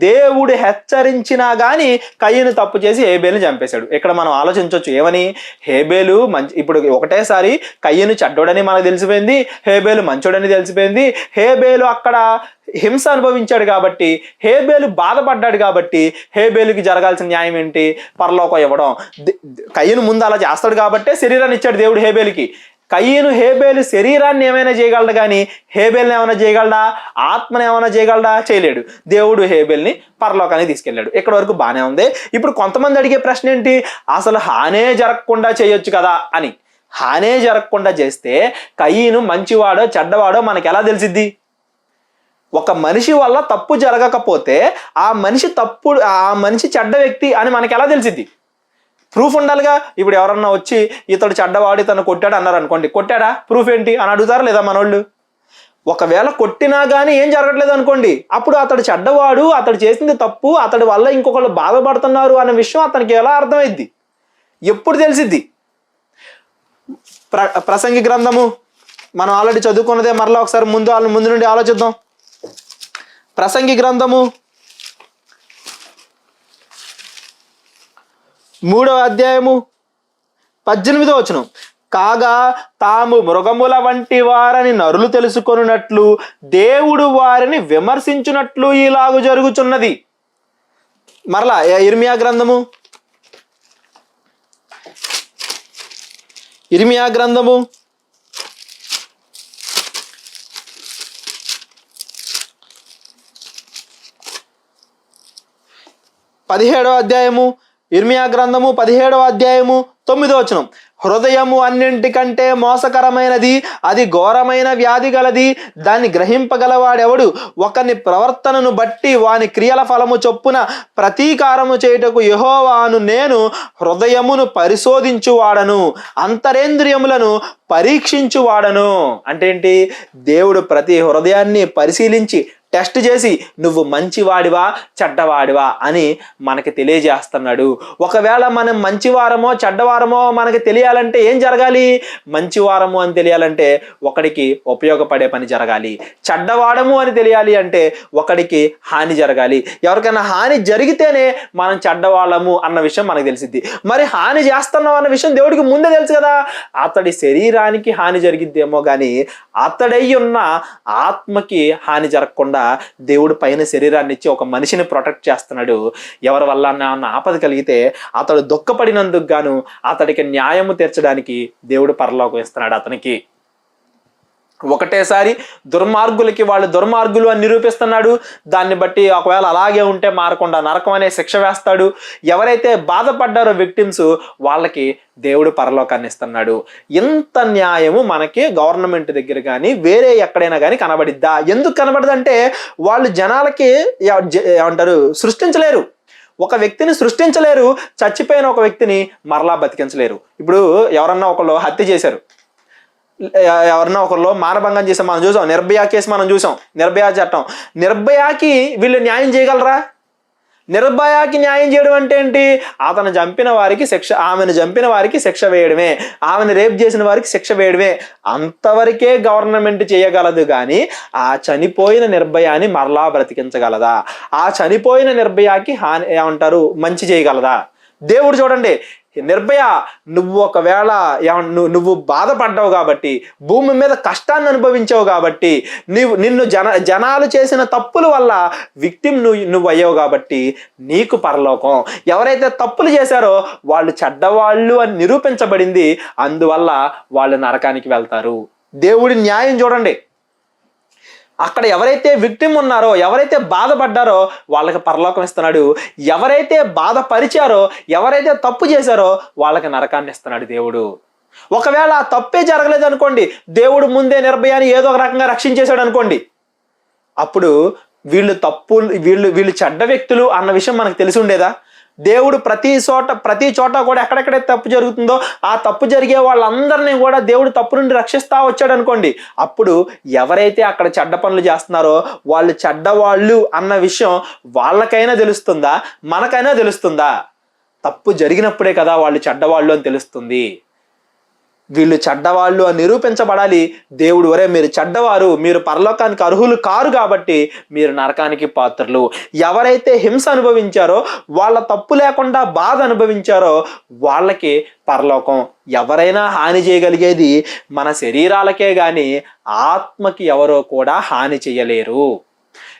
దేవుడు హెచ్చరించినా కానీ కయ్యను తప్పు చేసి హేబేలుని చంపేశాడు. ఇక్కడ మనం ఆలోచించవచ్చు ఏమని? హేబేలు ఇప్పుడు ఒకటేసారి కయ్యను చెడ్డోడని మనకు తెలిసిపోయింది, హేబేలు మంచోడని తెలిసిపోయింది. హేబేలు అక్కడ హింస అనుభవించాడు కాబట్టి, హేబేలు బాధపడ్డాడు కాబట్టి హేబేలుకి జరగాల్సిన న్యాయం ఏంటి? పరలోకం ఇవ్వడం. కయ్యను ముందు అలా చేస్తాడు కాబట్టి శరీరాన్ని ఇచ్చాడు దేవుడు హేబేలుకి. కయ్యను హేబేలు శరీరాన్ని ఏమైనా చేయగలడు కానీ హేబేల్ని ఏమైనా చేయగలడా? ఆత్మని ఏమైనా చేయగలడా? చేయలేడు. దేవుడు హేబేల్ని పరలోకానికి తీసుకెళ్ళాడు. ఇక్కడ వరకు బాగానే ఉంది. ఇప్పుడు కొంతమంది అడిగే ప్రశ్న ఏంటి? అసలు హానే జరగకుండా చేయొచ్చు కదా అని. హానే జరగకుండా చేస్తే కయ్యను మంచివాడో చెడ్డవాడో మనకి ఎలా తెలిసిద్ది? ఒక మనిషి వల్ల తప్పు జరగకపోతే ఆ మనిషి చెడ్డ వ్యక్తి అని మనకి ఎలా తెలిసిద్ది? ప్రూఫ్ ఉండాలిగా. ఇప్పుడు ఎవరన్నా వచ్చి ఇతడు చెడ్డవాడు ఇతను కొట్టాడు అన్నారు అనుకోండి, కొట్టాడా ప్రూఫ్ ఏంటి అని అడుగుతారు లేదా మనోళ్ళు? ఒకవేళ కొట్టినా కానీ ఏం జరగట్లేదు అనుకోండి, అప్పుడు అతడు చెడ్డవాడు, అతడు చేసింది తప్పు, అతడి వల్ల ఇంకొకళ్ళు బాధపడుతున్నారు అనే విషయం అతనికి ఎలా అర్థమైద్ది, ఎప్పుడు తెలిసిద్ది? ప్రసంగి గ్రంథము మనం ఆల్రెడీ చదువుకున్నదే, మరలా ఒకసారి ముందు నుండి ఆలోచిద్దాం. ప్రసంగి గ్రంథము 3వ అధ్యాయము 18వ వచనం. కాగా తాము మృగముల వంటి వారని నరులు తెలుసుకొనున్నట్లు దేవుడు వారిని విమర్శించున్నట్లు ఇలాగు జరుగుచున్నది. మరలా ఇర్మియా గ్రంథము 17వ అధ్యాయము, ఇర్మియా గ్రంథము 17వ అధ్యాయము 9వ వచనం. హృదయము అన్నింటికంటే మోసకరమైనది, అది ఘోరమైన వ్యాధి గలది, దాన్ని గ్రహింపగలవాడెవడు? ఒకని ప్రవర్తనను బట్టి వాని క్రియల ఫలము చొప్పున ప్రతీకారము చేయుటకు యెహోవాను నేను హృదయమును పరిశోధించువాడను, అంతరేంద్రియములను పరీక్షించువాడను. అంటే ఏంటి? దేవుడు ప్రతి హృదయాన్ని పరిశీలించి టెస్ట్ చేసి నువ్వు మంచివాడివా చెడ్డవాడివా అని మనకి తెలియజేస్తున్నాడు. ఒకవేళ మనం మంచివారమో చెడ్డవారమో మనకి తెలియాలంటే ఏం జరగాలి? మంచివారము అని తెలియాలంటే ఒకడికి ఉపయోగపడే పని జరగాలి, చెడ్డవాడము అని తెలియాలి అంటే ఒకడికి హాని జరగాలి. ఎవరికైనా హాని జరిగితేనే మనం చెడ్డవాళ్ళము అన్న విషయం మనకు తెలిసిద్ది. మరి హాని చేస్తున్నాం అన్న విషయం దేవుడికి ముందే తెలుసు కదా. అతడి శరీరానికి హాని జరిగిద్దేమో కానీ అతడై ఉన్న ఆత్మకి హాని జరగకుండా దేవుడు పైన శరీరాన్ని ఇచ్చి ఒక మనిషిని ప్రొటెక్ట్ చేస్తున్నాడు. ఎవరి వల్ల ఏమన్నా ఆపద కలిగితే అతడు దుఃఖపడినందుకు గాను అతడికి న్యాయము తీర్చడానికి దేవుడు పరలోకం ఇస్తున్నాడు అతనికి. ఒకటేసారి దుర్మార్గులకి వాళ్ళు దుర్మార్గులు అని నిరూపిస్తున్నాడు. దాన్ని బట్టి ఒకవేళ అలాగే ఉంటే మారకుండా నరకం అనే శిక్ష వేస్తాడు. ఎవరైతే బాధపడ్డారో విక్టిమ్స్ వాళ్ళకి దేవుడు పరలోకాన్ని ఇస్తున్నాడు. ఇంత న్యాయము మనకి గవర్నమెంట్ దగ్గర కానీ వేరే ఎక్కడైనా కానీ కనబడిద్దా? ఎందుకు కనబడదంటే వాళ్ళు జనాలకి ఏమంటారు సృష్టించలేరు. ఒక వ్యక్తిని సృష్టించలేరు, చచ్చిపోయిన ఒక వ్యక్తిని మరలా బతికించలేరు. ఇప్పుడు ఎవరన్నా ఒకళ్ళు హత్య చేశారు, ఎవరన్నా ఒకళ్ళు మానభంగం చేసాం, మనం చూసాం. నిర్భయ కేసు మనం చూసాం, నిర్భయ చట్టం. నిర్భయాకి వీళ్ళు న్యాయం చేయగలరా? నిర్భయాకి న్యాయం చేయడం అంటే ఏంటి? అతను చంపిన వారికి శిక్ష, ఆమెను చంపిన వారికి శిక్ష వేయడమే, ఆమెను రేప్ చేసిన వారికి శిక్ష వేయడమే, అంతవరకే గవర్నమెంట్ చేయగలదు. కానీ ఆ చనిపోయిన నిర్భయాన్ని మరలా బ్రతికించగలదా? ఆ చనిపోయిన నిర్భయాకి హాని ఏమంటారు మంచి చేయగలదా? దేవుడు చూడండి, నిర్భయ నువ్వు ఒకవేళ నువ్వు బాధపడ్డావు కాబట్టి, భూమి మీద కష్టాన్ని అనుభవించావు కాబట్టి, నిన్ను జనాలు చేసిన తప్పుల వల్ల విక్టిమ్ నువ్వు అయ్యావు కాబట్టి నీకు పరలోకం. ఎవరైతే తప్పులు చేశారో వాళ్ళు చెడ్డవాళ్ళు అని నిరూపించబడింది, అందువల్ల వాళ్ళు నరకానికి వెళ్తారు. దేవుడి న్యాయం చూడండి. అక్కడ ఎవరైతే విక్టిమ్ ఉన్నారో, ఎవరైతే బాధపడ్డారో వాళ్ళకి పరలోకం ఇస్తున్నాడు. ఎవరైతే బాధపరిచారో, ఎవరైతే తప్పు చేశారో వాళ్ళకి నరకాన్ని ఇస్తున్నాడు దేవుడు. ఒకవేళ ఆ తప్పే జరగలేదు అనుకోండి, దేవుడు ముందే నిర్భయాన్ని ఏదో ఒక రకంగా రక్షించేశాడు అనుకోండి, అప్పుడు వీళ్ళు చెడ్డ వ్యక్తులు అన్న విషయం మనకు తెలిసి ఉండేదా? దేవుడు ప్రతి చోట కూడా ఎక్కడెక్కడైతే తప్పు జరుగుతుందో ఆ తప్పు జరిగే వాళ్ళందరినీ కూడా దేవుడు తప్పు నుండి రక్షిస్తా వచ్చాడు అనుకోండి, అప్పుడు ఎవరైతే అక్కడ చెడ్డ పనులు చేస్తున్నారో వాళ్ళు చెడ్డవాళ్ళు అన్న విషయం వాళ్ళకైనా తెలుస్తుందా, మనకైనా తెలుస్తుందా? తప్పు జరిగినప్పుడే కదా వాళ్ళు చెడ్డవాళ్ళు అని తెలుస్తుంది. వీళ్ళు చెడ్డవాళ్ళు అని నిరూపించబడాలి. దేవుడు ఒరే మీరు చెడ్డవారు, మీరు పరలోకానికి అర్హులు కారు కాబట్టి మీరు నరకానికి పాత్రలు. ఎవరైతే హింస అనుభవించారో, వాళ్ళ తప్పు లేకుండా బాధ అనుభవించారో వాళ్ళకి పరలోకం. ఎవరైనా హాని చేయగలిగేది మన శరీరాలకే కానీ ఆత్మకి ఎవరో కూడా హాని చేయలేరు.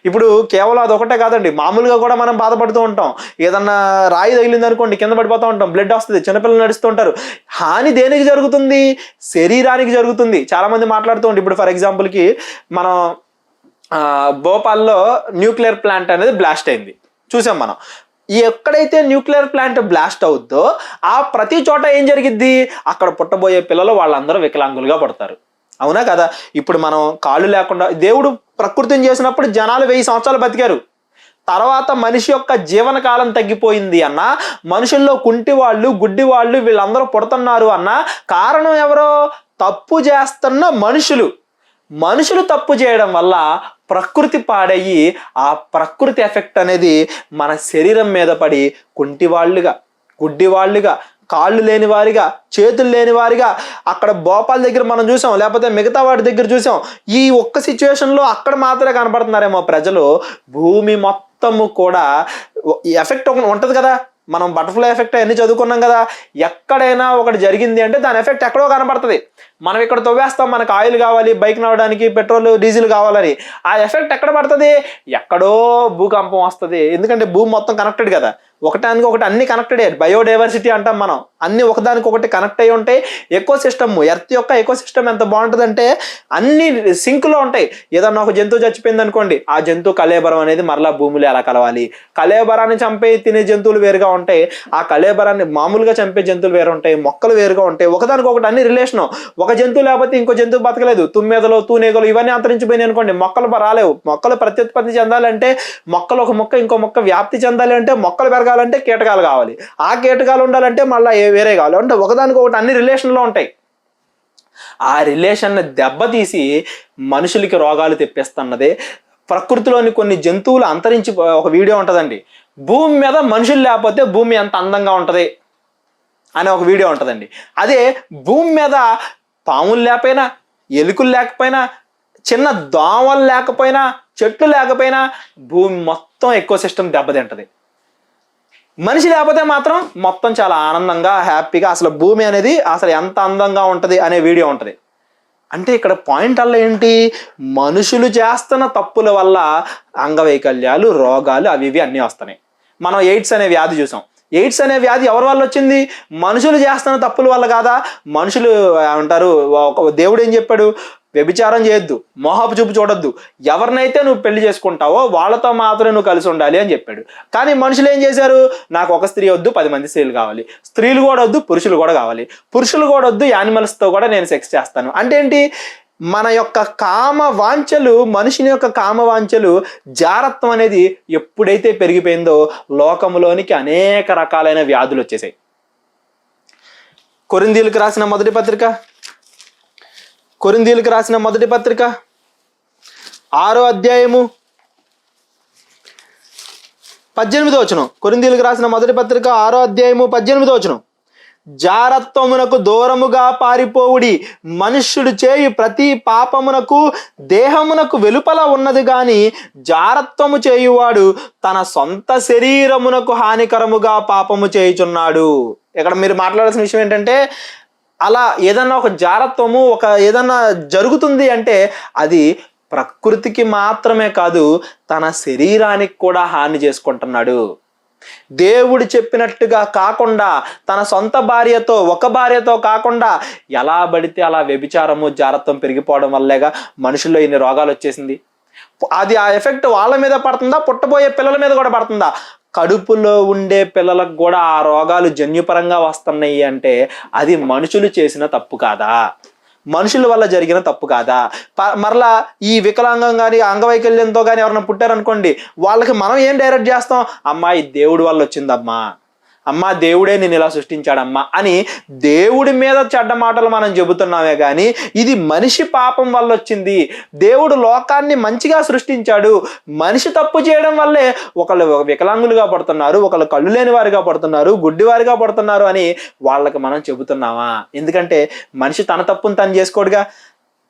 ఇప్పుడు కేవలం అదొకటే కాదండి, మామూలుగా కూడా మనం బాధపడుతూ ఉంటాం. ఏదన్నా రాయి తగిలింది అనుకోండి, కింద పడిపోతూ ఉంటాం, బ్లడ్ వస్తుంది, చిన్నపిల్లలు నడుస్తూ ఉంటారు. హాని దేనికి జరుగుతుంది? శరీరానికి జరుగుతుంది. చాలా మంది మాట్లాడుతూ ఉంటాం. ఇప్పుడు ఫర్ ఎగ్జాంపుల్కి మనం భోపాల్లో న్యూక్లియర్ ప్లాంట్ అనేది బ్లాస్ట్ అయింది, చూసాం మనం. ఎక్కడైతే న్యూక్లియర్ ప్లాంట్ బ్లాస్ట్ అవుద్దో ఆ ప్రతి చోట ఏం జరిగిద్ది? అక్కడ పుట్టబోయే పిల్లలు వాళ్ళందరూ వికలాంగులుగా పడతారు. అవునా కదా? ఇప్పుడు మనం కాళ్ళు లేకుండా, దేవుడు ప్రకృతిని చేసినప్పుడు జనాలు 1000 సంవత్సరాలు బతికారు. తర్వాత మనిషి యొక్క జీవనకాలం తగ్గిపోయింది అన్న, మనుషుల్లో కుంటి వాళ్ళు, గుడ్డి వాళ్ళు వీళ్ళందరూ పుడుతున్నారు అన్న, కారణం ఎవరో? తప్పు చేస్తున్న మనుషులు తప్పు చేయడం వల్ల ప్రకృతి పాడయ్యి ఆ ప్రకృతి ఎఫెక్ట్ అనేది మన శరీరం మీద పడి కుంటివాళ్ళుగా, గుడ్డివాళ్ళుగా, కాళ్ళు లేని వారిగా, చేతులు లేని వారిగా, అక్కడ భోపాల్ దగ్గర మనం చూసాం, లేకపోతే మిగతా వాటి దగ్గర చూసాం. ఈ ఒక్క సిచ్యువేషన్లో అక్కడ మాత్రమే కనపడుతున్నారేమో ప్రజలు. భూమి మొత్తము కూడా ఎఫెక్ట్ ఉంటుంది కదా, మనం బటర్ఫ్లై ఎఫెక్ట్ అన్ని చదువుకున్నాం కదా. ఎక్కడైనా ఒకటి జరిగింది అంటే దాని ఎఫెక్ట్ ఎక్కడో కనపడుతుంది. మనం ఇక్కడ తవ్వేస్తాం, మనకు ఆయిల్ కావాలి, బైక్ నడవడానికి పెట్రోల్ డీజిల్ కావాలని. ఆ ఎఫెక్ట్ ఎక్కడ పడుతుంది? ఎక్కడో భూకంపం వస్తుంది. ఎందుకంటే భూమి మొత్తం కనెక్టెడ్ కదా, ఒకటానికి ఒకటి అన్ని కనెక్టెడ్. బయోడైవర్సిటీ అంటాం మనం, అన్ని ఒకదానికి ఒకటి కనెక్ట్ అయ్యి ఉంటాయి. ఎకో సిస్టమ్, ఎర్త్ యొక్క ఎకో సిస్టమ్ ఎంత బాగుంటుందంటే అన్ని సింక్లో ఉంటాయి. ఏదన్నా ఒక జంతువు చచ్చిపోయింది అనుకోండి, ఆ జంతువు కళేబరం అనేది మరలా భూమిలో ఎలా కలవాలి. కళేబరాన్ని చంపే తినే జంతువులు వేరుగా ఉంటాయి, ఆ కళేబరాన్ని మామూలుగా చంపే జంతువులు వేరు ఉంటాయి, మొక్కలు వేరుగా ఉంటాయి. ఒకదానికి ఒకటి అన్ని రిలేషను. ఒక జంతువు లేకపోతే ఇంకో జంతువు బతకలేదు. తుమ్మెదలు, తూనెగలు ఇవన్నీ అంతరించిపోయినాయి అనుకోండి, మొక్కలు రాలేవు. మొక్కలు ప్రత్యుత్పత్తి చెందాలంటే, మొక్కలు ఒక మొక్క ఇంకో మొక్క వ్యాప్తి చెందాలి అంటే, మొక్కలు పెరగాలంటే కీటకాలు కావాలి, ఆ కీటకాలు ఉండాలంటే మళ్ళీ వేరే కావాలి. అంటే ఒకదానికి ఒకటి అన్ని రిలేషన్లో ఉంటాయి. ఆ రిలేషన్ని దెబ్బతీసి మనుషులకి రోగాలు తెప్పిస్తున్నదే ప్రకృతిలోని కొన్ని జంతువులు అంతరించి. ఒక వీడియో ఉంటుందండి, భూమి మీద మనుషులు లేకపోతే భూమి ఎంత అందంగా ఉంటుంది అనే ఒక వీడియో ఉంటుందండి. అదే భూమి మీద పాములు లేకపోయినా, ఎలుకలు లేకపోయినా, చిన్న దోమలు లేకపోయినా, చెట్లు లేకపోయినా భూమి మొత్తం ఎకో సిస్టమ్ దెబ్బతింటది. మనిషి లేకపోతే మాత్రం మొత్తం చాలా ఆనందంగా, హ్యాపీగా, అసలు భూమి అనేది అసలు ఎంత అందంగా ఉంటుంది అనే వీడియో ఉంటుంది. అంటే ఇక్కడ పాయింట్ అల్ల ఏంటి? మనుషులు చేస్తున్న తప్పుల వల్ల అంగవైకల్యాలు, రోగాలు అవి ఇవి అన్నీ వస్తున్నాయి. మనం ఎయిడ్స్ అనే వ్యాధి చూసాం. ఎయిడ్స్ అనే వ్యాధి ఎవరి వల్ల వచ్చింది? మనుషులు చేస్తున్న తప్పుల వల్ల కాదా? మనుషులు అంటారు, దేవుడు ఏం చెప్పాడు? వ్యభిచారం చేయొద్దు, మోహపు చూపు చూడొద్దు, ఎవరినైతే నువ్వు పెళ్లి చేసుకుంటావో వాళ్ళతో మాత్రమే నువ్వు కలిసి ఉండాలి అని చెప్పాడు. కానీ మనుషులు ఏం చేశారు? నాకు ఒక స్త్రీ వద్దు, 10 మంది స్త్రీలు కావాలి, స్త్రీలు కూడా వద్దు, పురుషులు కూడా కావాలి, పురుషులు కూడా వద్దు, యానిమల్స్తో కూడా నేను సెక్స్ చేస్తాను. అంటే ఏంటి? మన యొక్క కామ వాంఛలు, మనిషిని యొక్క కామ వాంఛలు, జారత్వం అనేది ఎప్పుడైతే పెరిగిపోయిందో లోకంలోనికి అనేక రకాలైన వ్యాధులు వచ్చేసాయి. కొరింథీయులకు రాసిన మొదటి పత్రిక 6వ అధ్యాయము 18వ వచనం. కొరింథీయులకు రాసిన మొదటి పత్రిక 6వ అధ్యాయము 18వ వచనం. జారత్వమునకు దూరముగా పారిపోవుడి, మనుష్యుడు చేయు ప్రతి పాపమునకు దేహమునకు వెలుపల ఉన్నది గాని జారత్వము చేయువాడు తన సొంత శరీరమునకు హానికరముగా పాపము చేయుచున్నాడు. ఇక్కడ మీరు మాట్లాడాల్సిన విషయం ఏంటంటే, అలా ఏదన్నా ఒక జారత్వము, ఒక ఏదన్నా జరుగుతుంది అంటే అది ప్రకృతికి మాత్రమే కాదు, తన శరీరానికి కూడా హాని చేసుకుంటున్నాడు. దేవుడు చెప్పినట్టుగా కాకుండా, తన సొంత భార్యతో, ఒక భార్యతో కాకుండా ఎలా పడితే అలా వ్యభిచారము, జారత్వం పెరిగిపోవడం వల్లేగా మనుషుల్లో ఇన్ని రోగాలు వచ్చేసింది. అది ఆ ఎఫెక్ట్ వాళ్ళ మీద పడుతుందా? పుట్టబోయే పిల్లల మీద కూడా పడుతుందా? కడుపులో ఉండే పిల్లలకు కూడా ఆ రోగాలు జన్యుపరంగా వస్తున్నాయి అంటే అది మనుషులు చేసిన తప్పు కాదా? మనుషుల వల్ల జరిగిన తప్పు కాదా? మరలా ఈ వికలాంగం కానీ, అంగవైకల్యంతో కానీ ఎవరైనా పుట్టారనుకోండి, వాళ్ళకి మనం ఏం డైరెక్ట్ చేస్తాం? అమ్మా ఇది దేవుడి వల్ల వచ్చిందమ్మా, అమ్మా దేవుడే నేను ఇలా సృష్టించాడమ్మా అని దేవుడి మీద చెడ్డ మాటలు మనం చెబుతున్నామే కానీ ఇది మనిషి పాపం వల్ల వచ్చింది. దేవుడు లోకాన్ని మంచిగా సృష్టించాడు, మనిషి తప్పు చేయడం వల్లే ఒకళ్ళు వికలాంగులుగా పడుతున్నారు, ఒకళ్ళు కళ్ళు లేని వారిగా పడుతున్నారు, గుడ్డివారిగా పడుతున్నారు అని వాళ్ళకి మనం చెబుతున్నామా? ఎందుకంటే మనిషి తన తప్పును తను చేసుకోడుగా.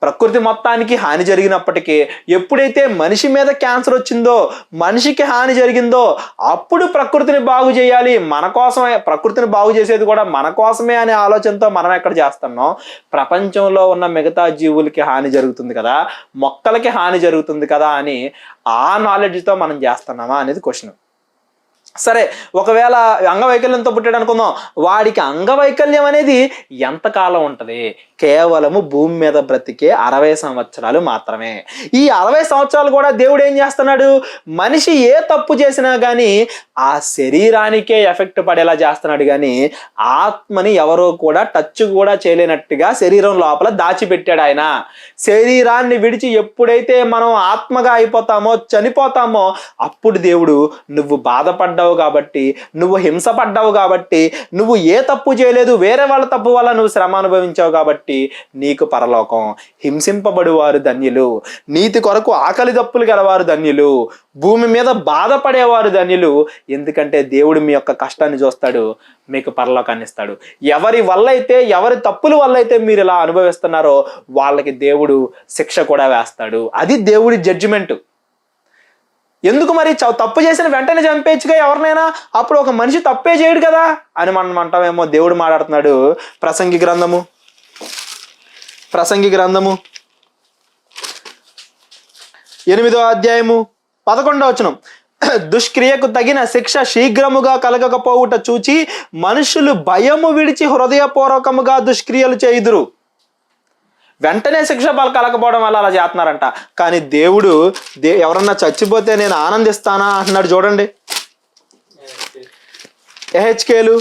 ప్రకృతి మొత్తానికి హాని జరిగినప్పటికీ ఎప్పుడైతే మనిషి మీద క్యాన్సర్ వచ్చిందో, మనిషికి హాని జరిగిందో అప్పుడు ప్రకృతిని బాగు చేయాలి, మన కోసమే. ప్రకృతిని బాగు చేసేది కూడా మన కోసమే అనే ఆలోచనతో మనం ఎక్కడ చేస్తున్నాం? ప్రపంచంలో ఉన్న మిగతా జీవులకి హాని జరుగుతుంది కదా, మొక్కలకి హాని జరుగుతుంది కదా అని ఆ నాలెడ్జ్తో మనం చేస్తున్నామా అనేది క్వశ్చన్. సరే, ఒకవేళ అంగవైకల్యంతో పుట్టాడు అనుకుందాం, వాడికి అంగవైకల్యం అనేది ఎంతకాలం ఉంటుంది? కేవలము భూమి మీద బ్రతికే 60 సంవత్సరాలు మాత్రమే. ఈ 60 సంవత్సరాలు కూడా దేవుడు ఏం చేస్తున్నాడు? మనిషి ఏ తప్పు చేసినా కానీ ఆ శరీరానికే ఎఫెక్ట్ పడేలా చేస్తున్నాడు, కానీ ఆత్మని ఎవరో కూడా టచ్ కూడా చేయలేనట్టుగా శరీరం లోపల దాచిపెట్టాడు ఆయన. శరీరాన్ని విడిచి ఎప్పుడైతే మనం ఆత్మగా అయిపోతామో, చనిపోతామో, అప్పుడు దేవుడు నువ్వు బాధపడ్డావు కాబట్టి, నువ్వు హింసపడ్డావు కాబట్టి, నువ్వు ఏ తప్పు చేయలేదు, వేరే వాళ్ళ తప్పు వల్ల నువ్వు శ్రమ అనుభవించావు కాబట్టి నీకు పరలోకం. హింసింపబడు వారు ధన్యులు, నీతి కొరకు ఆకలి దప్పులు గలవారు ధన్యులు, భూమి మీద బాధపడేవారు ధన్యులు, ఎందుకంటే దేవుడు మీ యొక్క కష్టాన్ని చూస్తాడు, మీకు పరలోకాన్ని ఇస్తాడు. ఎవరి వల్ల అయితే, ఎవరి తప్పుల వల్ల అయితే మీరు ఇలా అనుభవిస్తున్నారో వాళ్ళకి దేవుడు శిక్ష కూడా వేస్తాడు. అది దేవుడి జడ్జిమెంట్. ఎందుకు మరి తప్పు చేసిన వెంటనే చంపేయచ్చుగా ఎవరినైనా, అప్పుడు ఒక మనిషి తప్పే చేయడు కదా అని మనం అంటామేమో. దేవుడు మాట్లాడుతున్నాడు. ప్రసంగి గ్రంథము 8వ అధ్యాయము 11వ వచనం. దుష్క్రియకు తగిన శిక్ష శీఘ్రముగా కలగకపోవుట చూచి మనుషులు భయము విడిచి హృదయపూర్వకముగా దుష్క్రియలు చేయుదురు. వెంటనే శిక్ష కలగకపోవడం వల్ల అలా చేస్తున్నారంట. కానీ దేవుడు ఎవరన్నా చచ్చిపోతే నేను ఆనందిస్తానా అంటున్నాడు. చూడండి, ఎహెచ్కేలు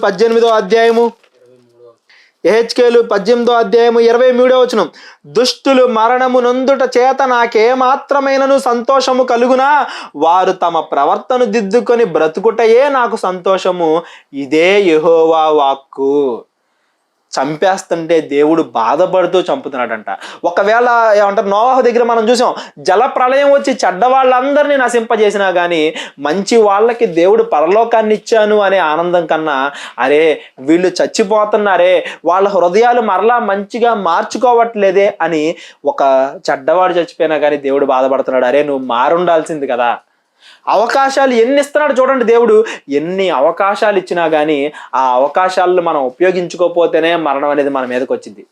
18వ అధ్యాయము 23వ వచనం. దుష్టులు మరణము నొందుట చేత నాకేమాత్రమైనను సంతోషము కలుగునా, వారు తమ ప్రవర్తన దిద్దుకొని బ్రతుకుటయే నాకు సంతోషము, ఇదే యెహోవా వాక్కు. చంపేస్తుంటే దేవుడు బాధపడుతూ చంపుతున్నాడంట. ఒకవేళ ఏమంటారు, నోవాహు దగ్గర మనం చూసాం, జల ప్రళయం వచ్చి చెడ్డ వాళ్ళందరినీ నశింపజేసినా కానీ మంచి వాళ్ళకి దేవుడు పరలోకాన్ని ఇచ్చాను అనే ఆనందం కన్నా, అరే వీళ్ళు చచ్చిపోతున్నారే, వాళ్ళ హృదయాలు మరలా మంచిగా మార్చుకోవట్లేదే అని ఒక చెడ్డవాడు చచ్చిపోయినా కానీ దేవుడు బాధపడుతున్నాడు. అరే నువ్వు మారుండాల్సింది కదా. అవకాశాలు ఎన్ని ఇస్తున్నాడు చూడండి దేవుడు. ఎన్ని అవకాశాలు ఇచ్చినా కానీ ఆ అవకాశాలను మనం ఉపయోగించుకోకపోతేనే మరణం అనేది మన మీదకి వచ్చింది.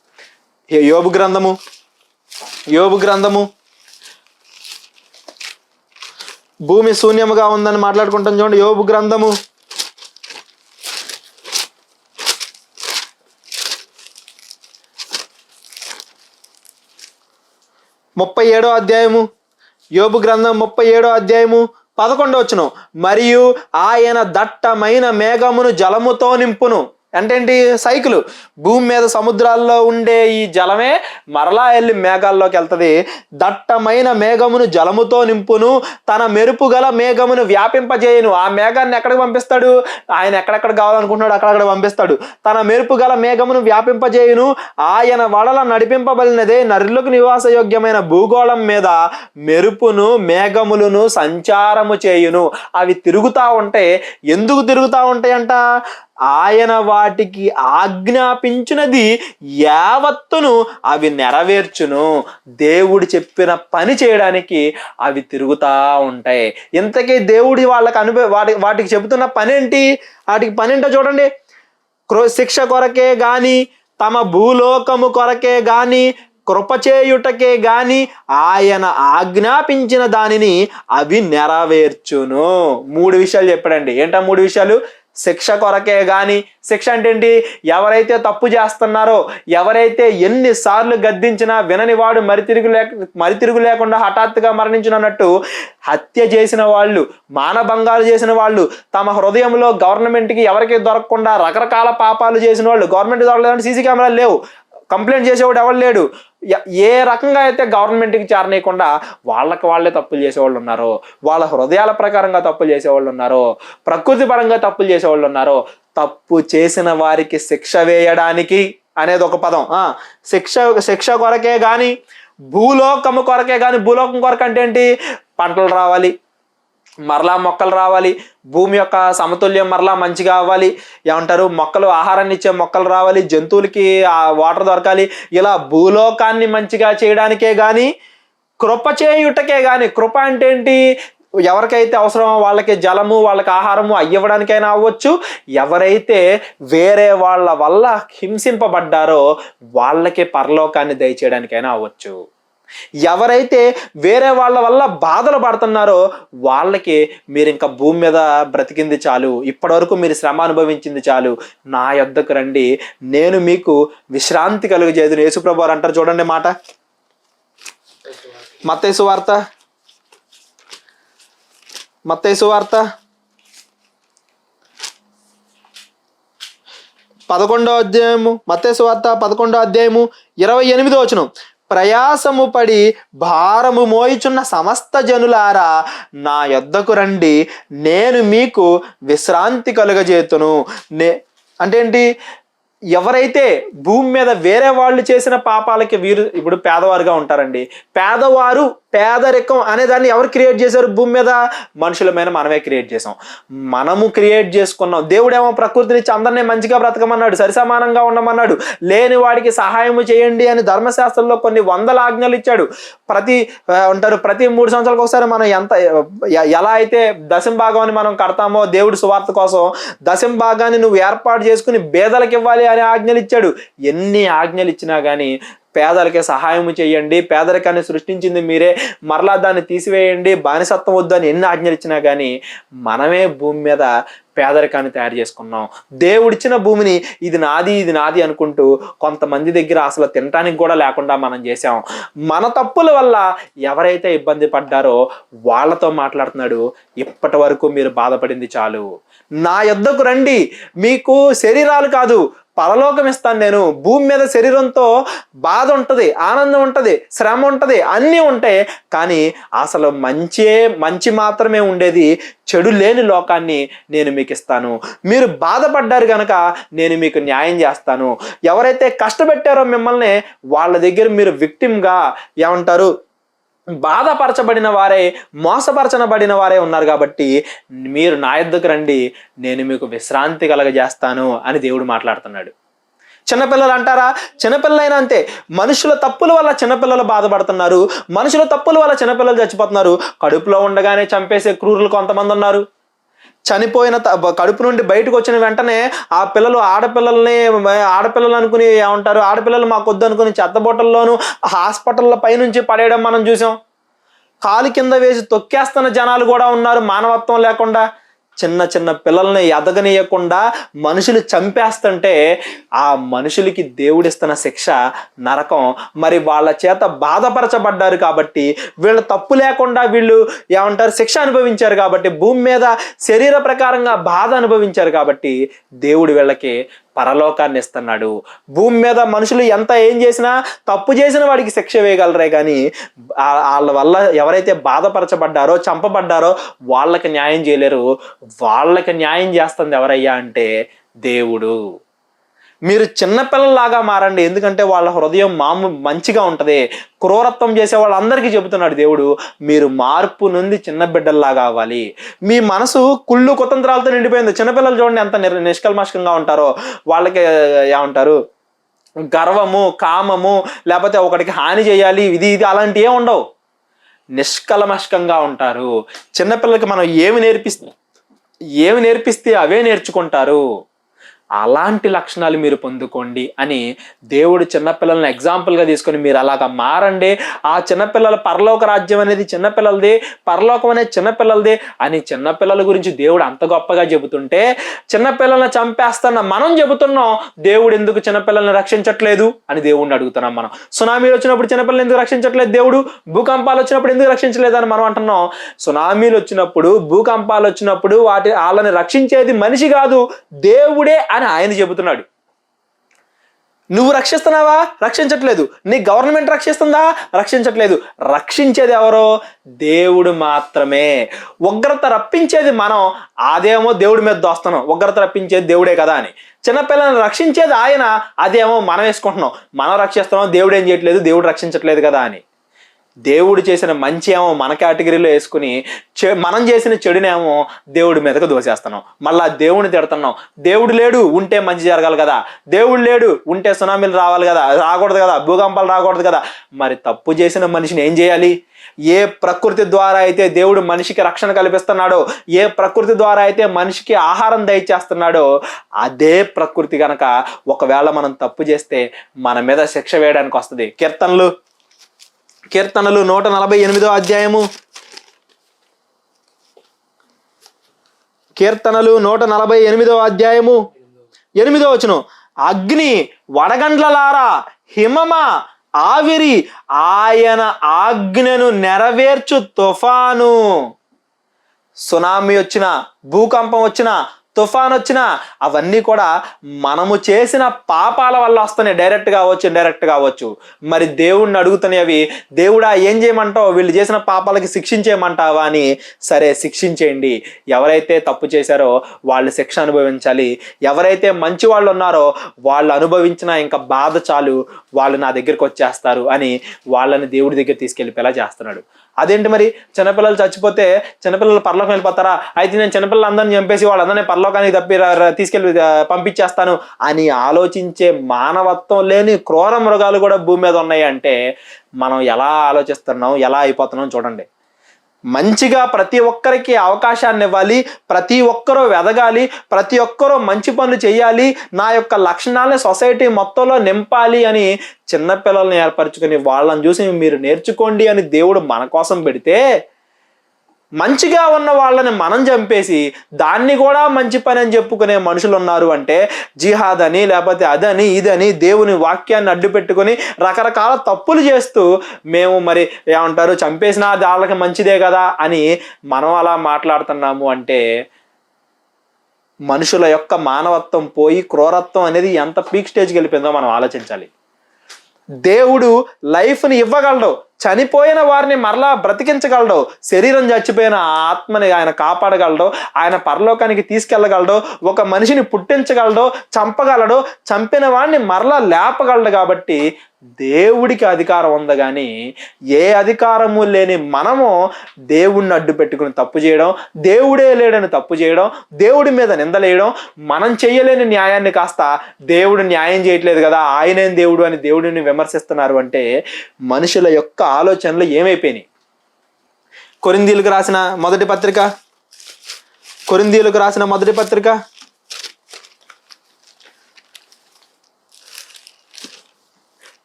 యోబు గ్రంథము భూమి శూన్యముగా ఉందని మాట్లాడుకుంటాం చూడండి. యోబు గ్రంథము 37వ అధ్యాయము, యోబు గ్రంథం 37వ అధ్యాయము 11వ వచనం. మరియు ఆయన దట్టమైన మేఘమును జలముతో నింపును. అంటే ఏంటి? సైకిల్. భూమి మీద సముద్రాల్లో ఉండే ఈ జలమే మరలా వెళ్ళి మేఘాల్లోకి వెళ్తుంది. దట్టమైన మేఘమును జలముతో నింపును, తన మెరుపు గల మేఘమును వ్యాపింపజేయును. ఆ మేఘాన్ని ఎక్కడికి పంపిస్తాడు? ఆయన ఎక్కడెక్కడ కావాలనుకుంటున్నాడు అక్కడక్కడ పంపిస్తాడు. తన మెరుపు గల మేఘమును వ్యాపింపజేయును, ఆయన వడల నడిపింపబడినదే నరులకు నివాసయోగ్యమైన భూగోళం మీద మెరుపును మేఘములను సంచారము చేయును. అవి తిరుగుతా ఉంటాయి. ఎందుకు తిరుగుతా ఉంటాయంట? ఆయన వాటికి ఆజ్ఞాపించినది యావత్తును అవి నెరవేర్చును. దేవుడు చెప్పిన పని చేయడానికి అవి తిరుగుతూ ఉంటాయి. ఇంతకీ దేవుడి వాళ్ళకి వాటికి చెబుతున్న పని ఏంటి? వాటికి పని ఏంటో చూడండి. శిక్ష కొరకే గాని, తమ భూలోకము కొరకే గాని, కృపచేయుటకే గాని ఆయన ఆజ్ఞాపించిన దానిని అవి నెరవేర్చును. 3 విషయాలు చెప్పాడండి. ఏంటా 3 విషయాలు? శిక్ష కొరకే గాని. శిక్ష అంటే ఏంటి? ఎవరైతే తప్పు చేస్తున్నారో, ఎవరైతే ఎన్నిసార్లు గద్దించినా వినని వాడు మరితిరుగు లేకుండా హఠాత్తుగా మరణించినట్టు హత్య చేసిన వాళ్ళు, మానభంగాలు చేసిన వాళ్ళు, తమ హృదయంలో గవర్నమెంట్కి ఎవరికి దొరకకుండా రకరకాల పాపాలు చేసిన వాళ్ళు, గవర్నమెంట్ దొరకలేదంటే సీసీ కెమెరాలు లేవు, కంప్లైంట్ చేసేవాడు ఎవరు లేడు, ఏ రకంగా అయితే గవర్నమెంట్కి చేరనీయకుండా వాళ్ళే తప్పులు చేసేవాళ్ళు ఉన్నారో, వాళ్ళ హృదయాల ప్రకారంగా తప్పులు చేసేవాళ్ళు ఉన్నారో, ప్రకృతి పరంగా తప్పులు చేసేవాళ్ళు ఉన్నారో, తప్పు చేసిన వారికి శిక్ష వేయడానికి అనేది ఒక పదం. శిక్ష కొరకే గాని, భూలోకము కొరకే గాని. భూలోకం కొరకు అంటే ఏంటి? పంటలు రావాలి, మరలా మొక్కలు రావాలి, భూమి యొక్క సమతుల్యం మరలా మంచిగా అవ్వాలి, ఏమంటారు మొక్కలు ఆహారాన్ని ఇచ్చే మొక్కలు రావాలి, జంతువులకి వాటర్ దొరకాలి. ఇలా భూలోకాన్ని మంచిగా చేయడానికే కానీ, కృప చేయుటకే కానీ. కృప అంటే ఏంటి? ఎవరికైతే అవసరమో వాళ్ళకి జలము, వాళ్ళకి ఆహారము అయ్యవడానికైనా అవ్వచ్చు. ఎవరైతే వేరే వాళ్ళ వల్ల హింసింపబడ్డారో వాళ్ళకి పరలోకాన్ని దయచేయడానికైనా అవ్వచ్చు. ఎవరైతే వేరే వాళ్ళ వల్ల బాధలు పడుతున్నారో వాళ్ళకి మీరు ఇంకా భూమి మీద బ్రతికింది చాలు, ఇప్పటివరకు మీరు శ్రమ అనుభవించింది చాలు, నా యొద్దకు రండి, నేను మీకు విశ్రాంతి కలుగజేయుదును. యేసుప్రభు వారు అంటారు చూడండి మాట, మత్తయి సువార్త 11వ అధ్యాయము, మత్తయి సువార్త 11వ అధ్యాయము 28వ వచనం, ప్రయాసము పడి భారము మోయిచున్న సమస్త జనులారా నా యొద్దకు రండి, నేను మీకు విశ్రాంతి కలుగజేతును. అంటే ఏంటి? ఎవరైతే భూమి మీద వేరే వాళ్ళు చేసిన పాపాలకి వీరు ఇప్పుడు పేదవారుగా ఉంటారండి. పేదవారు, పేదరికం అనే దాన్ని ఎవరు క్రియేట్ చేశారు? భూమి మీద మనుషులమైన మనమే క్రియేట్ చేసాం, మనము క్రియేట్ చేసుకున్నాం. దేవుడేమో ప్రకృతినిచ్చి అందరినీ మంచిగా బ్రతకమన్నాడు, సరిసమానంగా ఉండమన్నాడు, లేని వాడికి సహాయము చేయండి అని ధర్మశాస్త్రంలో కొన్ని వందల ఆజ్ఞలు ఇచ్చాడు. ప్రతి 3 సంవత్సరాలకు ఒకసారి మనం ఎలా అయితే దశమ భాగాన్ని మనం కడతామో దేవుడి సువార్త కోసం, దశమ భాగాన్ని నువ్వు ఏర్పాటు చేసుకుని పేదలకు ఇవ్వాలి అని ఆజ్ఞలు ఇచ్చాడు. ఎన్ని ఆజ్ఞలు ఇచ్చినా కానీ పేదలకే సహాయం చేయండి, పేదరికాన్ని సృష్టించింది మీరే, మరలా దాన్ని తీసివేయండి, బానిసత్వం వద్దు అని ఎన్ని ఆజ్ఞలు ఇచ్చినా కానీ మనమే భూమి మీద పేదరికాన్ని తయారు చేసుకున్నాం. దేవుడిచ్చిన భూమిని ఇది నాది, ఇది నాది అనుకుంటూ కొంతమంది దగ్గర అసలు తినటానికి కూడా లేకుండా మనం చేసాం. మన తప్పుల వల్ల ఎవరైతే ఇబ్బంది పడ్డారో వాళ్ళతో మాట్లాడుతున్నాడు, ఇప్పటి వరకు మీరు బాధపడింది చాలు, నా యొద్దకు రండి, మీకు శరీరాలు కాదు పరలోకం ఇస్తాను నేను. భూమి మీద శరీరంతో బాధ ఉంటుంది, ఆనందం ఉంటుంది, శ్రమ ఉంటుంది, అన్నీ ఉంటాయి, కానీ అసలు మంచి మాత్రమే ఉండేది. చెడు లేని లోకాన్ని నేను మీకు ఇస్తాను. మీరు బాధపడ్డారు కనుక నేను మీకు న్యాయం చేస్తాను. ఎవరైతే కష్టపెట్టారో మిమ్మల్ని వాళ్ళ దగ్గర మీరు విక్టిమ్గా ఏమంటారు, బాధపరచబడిన వారే, మోసపరచబడిన వారే ఉన్నారు కాబట్టి మీరు నా యొద్దకు రండి, నేను మీకు విశ్రాంతి కలగజేస్తాను అని దేవుడు మాట్లాడుతున్నాడు. చిన్నపిల్లలు అంటారా? చిన్నపిల్లలైనా అంతే. మనుషుల తప్పుల వల్ల చిన్నపిల్లలు బాధపడుతున్నారు, మనుషుల తప్పుల వల్ల చిన్నపిల్లలు చచ్చిపోతున్నారు. కడుపులో ఉండగానే చంపేసే క్రూరులు కొంతమంది ఉన్నారు. చనిపోయిన కడుపు నుండి బయటకు వచ్చిన వెంటనే ఆ పిల్లలు ఆడపిల్లలు అనుకుని ఏమంటారు, ఆడపిల్లలు మాకొద్దు అనుకుని చెత్తబొట్టల్లోనూ హాస్పిటల్ల పైనుంచి పడేయడం మనం చూసాం. కాలు కింద వేసి తొక్కేస్తున్న జనాలు కూడా ఉన్నారు మానవత్వం లేకుండా. చిన్న పిల్లల్ని ఎదగనీయకుండా మనుషులు చంపేస్తుంటే ఆ మనుషులకి దేవుడిస్తున్న శిక్ష నరకం. మరి వాళ్ళ చేత బాధపరచబడ్డారు కాబట్టి, వీళ్ళ తప్పు లేకుండా వీళ్ళు ఏమంటారు శిక్ష అనుభవించారు కాబట్టి, భూమి మీద శరీర ప్రకారంగా బాధ అనుభవించారు కాబట్టి దేవుడు వీళ్ళకి పరలోకాన్ని ఇస్తున్నాడు. భూమి మీద మనుషులు ఎంత ఏం చేసినా తప్పు చేసిన వాడికి శిక్ష వేయగలరే కానీ వాళ్ళ వల్ల ఎవరైతే బాధపరచబడ్డారో, చంపబడ్డారో వాళ్ళకి న్యాయం చేయలేరు. వాళ్ళకి న్యాయం చేస్తుంది ఎవరయ్యా అంటే దేవుడు. మీరు చిన్నపిల్లలాగా మారండి, ఎందుకంటే వాళ్ళ హృదయం మంచిగా ఉంటుంది. క్రూరత్వం చేసే వాళ్ళందరికీ చెబుతున్నాడు దేవుడు, మీరు మార్పు నుండి చిన్న బిడ్డల్లాగా అవ్వాలి. మీ మనసు కుళ్ళు కుతంత్రాలతో నిండిపోయింది. చిన్నపిల్లలు చూడండి ఎంత నిష్కల్మషంగా ఉంటారో. వాళ్ళకి ఏమంటారు, గర్వము, కామము, లేకపోతే ఒకటికి హాని చేయాలి, ఇది అలాంటివి ఏమి ఉండవు. నిష్కల్మషంగా ఉంటారు. చిన్నపిల్లలకి మనం ఏమి నేర్పిస్తే అవే నేర్చుకుంటారు. అలాంటి లక్షణాలు మీరు పొందుకోండి అని దేవుడు చిన్నపిల్లలను ఎగ్జాంపుల్గా తీసుకొని మీరు అలాగా మారండి. ఆ చిన్నపిల్లల పరలోక రాజ్యం అనేది చిన్నపిల్లలది, పరలోకం అనేది చిన్నపిల్లలది అని చిన్నపిల్లల గురించి దేవుడు అంత గొప్పగా చెబుతుంటే, చిన్నపిల్లల్ని చంపేస్తున్న మనం చెబుతున్నాం దేవుడు ఎందుకు చిన్నపిల్లల్ని రక్షించట్లేదు అని దేవుడిని అడుగుతున్నాం మనం. సునామీలు వచ్చినప్పుడు చిన్నపిల్లలు ఎందుకు రక్షించట్లేదు దేవుడు? భూకంపాలు వచ్చినప్పుడు ఎందుకు రక్షించలేదు అని మనం అంటున్నాం. సునామీలు వచ్చినప్పుడు, భూకంపాలు వచ్చినప్పుడు వాళ్ళని రక్షించేది మనిషి కాదు, దేవుడే అని ఆయన చెబుతున్నాడు. నువ్వు రక్షిస్తున్నావా? రక్షించట్లేదు. నీ గవర్నమెంట్ రక్షిస్తుందా? రక్షించట్లేదు. రక్షించేది ఎవరో? దేవుడు మాత్రమే. ఉగ్రత రప్పించేది మనం, అదేమో దేవుడి మీద దోస్తున్నాం. ఉగ్రత రప్పించేది దేవుడే కదా అని. చిన్నపిల్లల్ని రక్షించేది ఆయన, అదేమో మనం వేసుకుంటున్నాం. మనం రక్షిస్తున్నాం, దేవుడు ఏం చేయట్లేదు, దేవుడు రక్షించట్లేదు కదా అని. దేవుడు చేసిన మంచి ఏమో మన కేటగిరీలో వేసుకుని మనం చేసిన చెడునేమో దేవుడి మీదకు దోసేస్తున్నాం. మళ్ళా దేవుడిని తిడుతున్నాం. దేవుడు లేడు, ఉంటే మంచి జరగాలి కదా. దేవుడు లేడు, ఉంటే సునామీలు రావాలి కదా, రాకూడదు కదా, భూకంపాలు రాకూడదు కదా. మరి తప్పు చేసిన మనిషిని ఏం చేయాలి? ఏ ప్రకృతి ద్వారా అయితే దేవుడు మనిషికి రక్షణ కల్పిస్తున్నాడో, ఏ ప్రకృతి ద్వారా అయితే మనిషికి ఆహారం దయచేస్తున్నాడో, అదే ప్రకృతి కనుక ఒకవేళ మనం తప్పు చేస్తే మన మీద శిక్ష వేయడానికి వస్తుంది. కీర్తనలు కీర్తనలు 148 అధ్యాయము, కీర్తనలు 148 అధ్యాయము 8 వచనం. అగ్ని, వడగండ్లలారా, హిమమ, ఆవిరి, ఆయన ఆజ్ఞను నెరవేర్చు తుఫాను. సునామీ వచ్చిన, భూకంపం వచ్చిన, తుఫాన్ వచ్చిన, అవన్నీ కూడా మనము చేసిన పాపాల వల్ల వస్తున్నాయి. డైరెక్ట్ కావచ్చు, ఇండైరెక్ట్ కావచ్చు. మరి దేవుడిని అడుగుతున్నాయి అవి, దేవుడా ఏం చేయమంటావు, వీళ్ళు చేసిన పాపాలకి శిక్షించేయమంటావా అని. సరే శిక్షించేయండి. ఎవరైతే తప్పు చేశారో వాళ్ళు శిక్ష అనుభవించాలి. ఎవరైతే మంచి వాళ్ళు ఉన్నారో వాళ్ళు అనుభవించిన ఇంకా బాధ చాలు, వాళ్ళు నా దగ్గరికి వచ్చేస్తారు అని వాళ్ళని దేవుడి దగ్గర తీసుకెళ్ళిపోయేలా చేస్తున్నాడు. అదేంటి మరి, చిన్నపిల్లలు చచ్చిపోతే చిన్నపిల్లలు పరలోకం వెళ్ళిపోతారా? అయితే నేను చిన్నపిల్లలు అందరిని చంపేసి వాళ్ళందరినీ పరలోకానికి తీసుకెళ్ళి పంపించేస్తాను అని ఆలోచించే మానవత్వం లేని క్రూర మృగాలు కూడా భూమి మీద ఉన్నాయి అంటే మనం ఎలా ఆలోచిస్తున్నాం, ఎలా అయిపోతున్నాం చూడండి. మంచిగా ప్రతి ఒక్కరికి అవకాశాన్ని ఇవ్వాలి, ప్రతి ఒక్కరూ ఎదగాలి, ప్రతి ఒక్కరూ మంచి పనులు చేయాలి, నా యొక్క లక్షణాలని సొసైటీ మొత్తంలో నింపాలి అని చిన్నపిల్లల్ని ఏర్పరచుకొని వాళ్ళని చూసి మీరు నేర్చుకోండి అని దేవుడు మన కోసం పెడితే, మంచిగా ఉన్న వాళ్ళని మనం చంపేసి దాన్ని కూడా మంచి పని అని చెప్పుకునే మనుషులు ఉన్నారు అంటే, జిహాద్ అని లేకపోతే అదని ఇదని దేవుని వాక్యాన్ని అడ్డు పెట్టుకొని రకరకాల తప్పులు చేస్తూ మేము మరి ఏమంటారు చంపేసినా వాళ్ళకి మంచిదే కదా అని మనం అలా మాట్లాడుతున్నాము అంటే మనుషుల యొక్క మానవత్వం పోయి క్రూరత్వం అనేది ఎంత పీక్ స్టేజ్కి వెళ్ళిపోయిందో మనం ఆలోచించాలి. దేవుడు లైఫ్ని ఇవ్వగలడు, చనిపోయిన వారిని మరలా బ్రతికించగలడు, శరీరం చచ్చిపోయిన ఆత్మని ఆయన కాపాడగలడు, ఆయన పరలోకానికి తీసుకెళ్ళగలడు, ఒక మనిషిని పుట్టించగలడు, చంపగలడు, చంపిన వాడిని మరలా లేపగలడు. కాబట్టి దేవుడికి అధికారం ఉంది. కానీ ఏ అధికారము లేని మనము దేవుడిని అడ్డు పెట్టుకుని తప్పు చేయడం, దేవుడే లేడని తప్పు చేయడం, దేవుడి మీద నిందలేయడం, మనం చెయ్యలేని న్యాయాన్ని కాస్త దేవుడు న్యాయం చేయట్లేదు కదా ఆయనేం దేవుడు అని దేవుడిని విమర్శిస్తున్నారు అంటే మనుషుల యొక్క ఆలోచనలు ఏమైపోయినాయి. కొరింథీయులకు రాసిన మొదటి పత్రిక, కొరింథీయులకు రాసిన మొదటి పత్రిక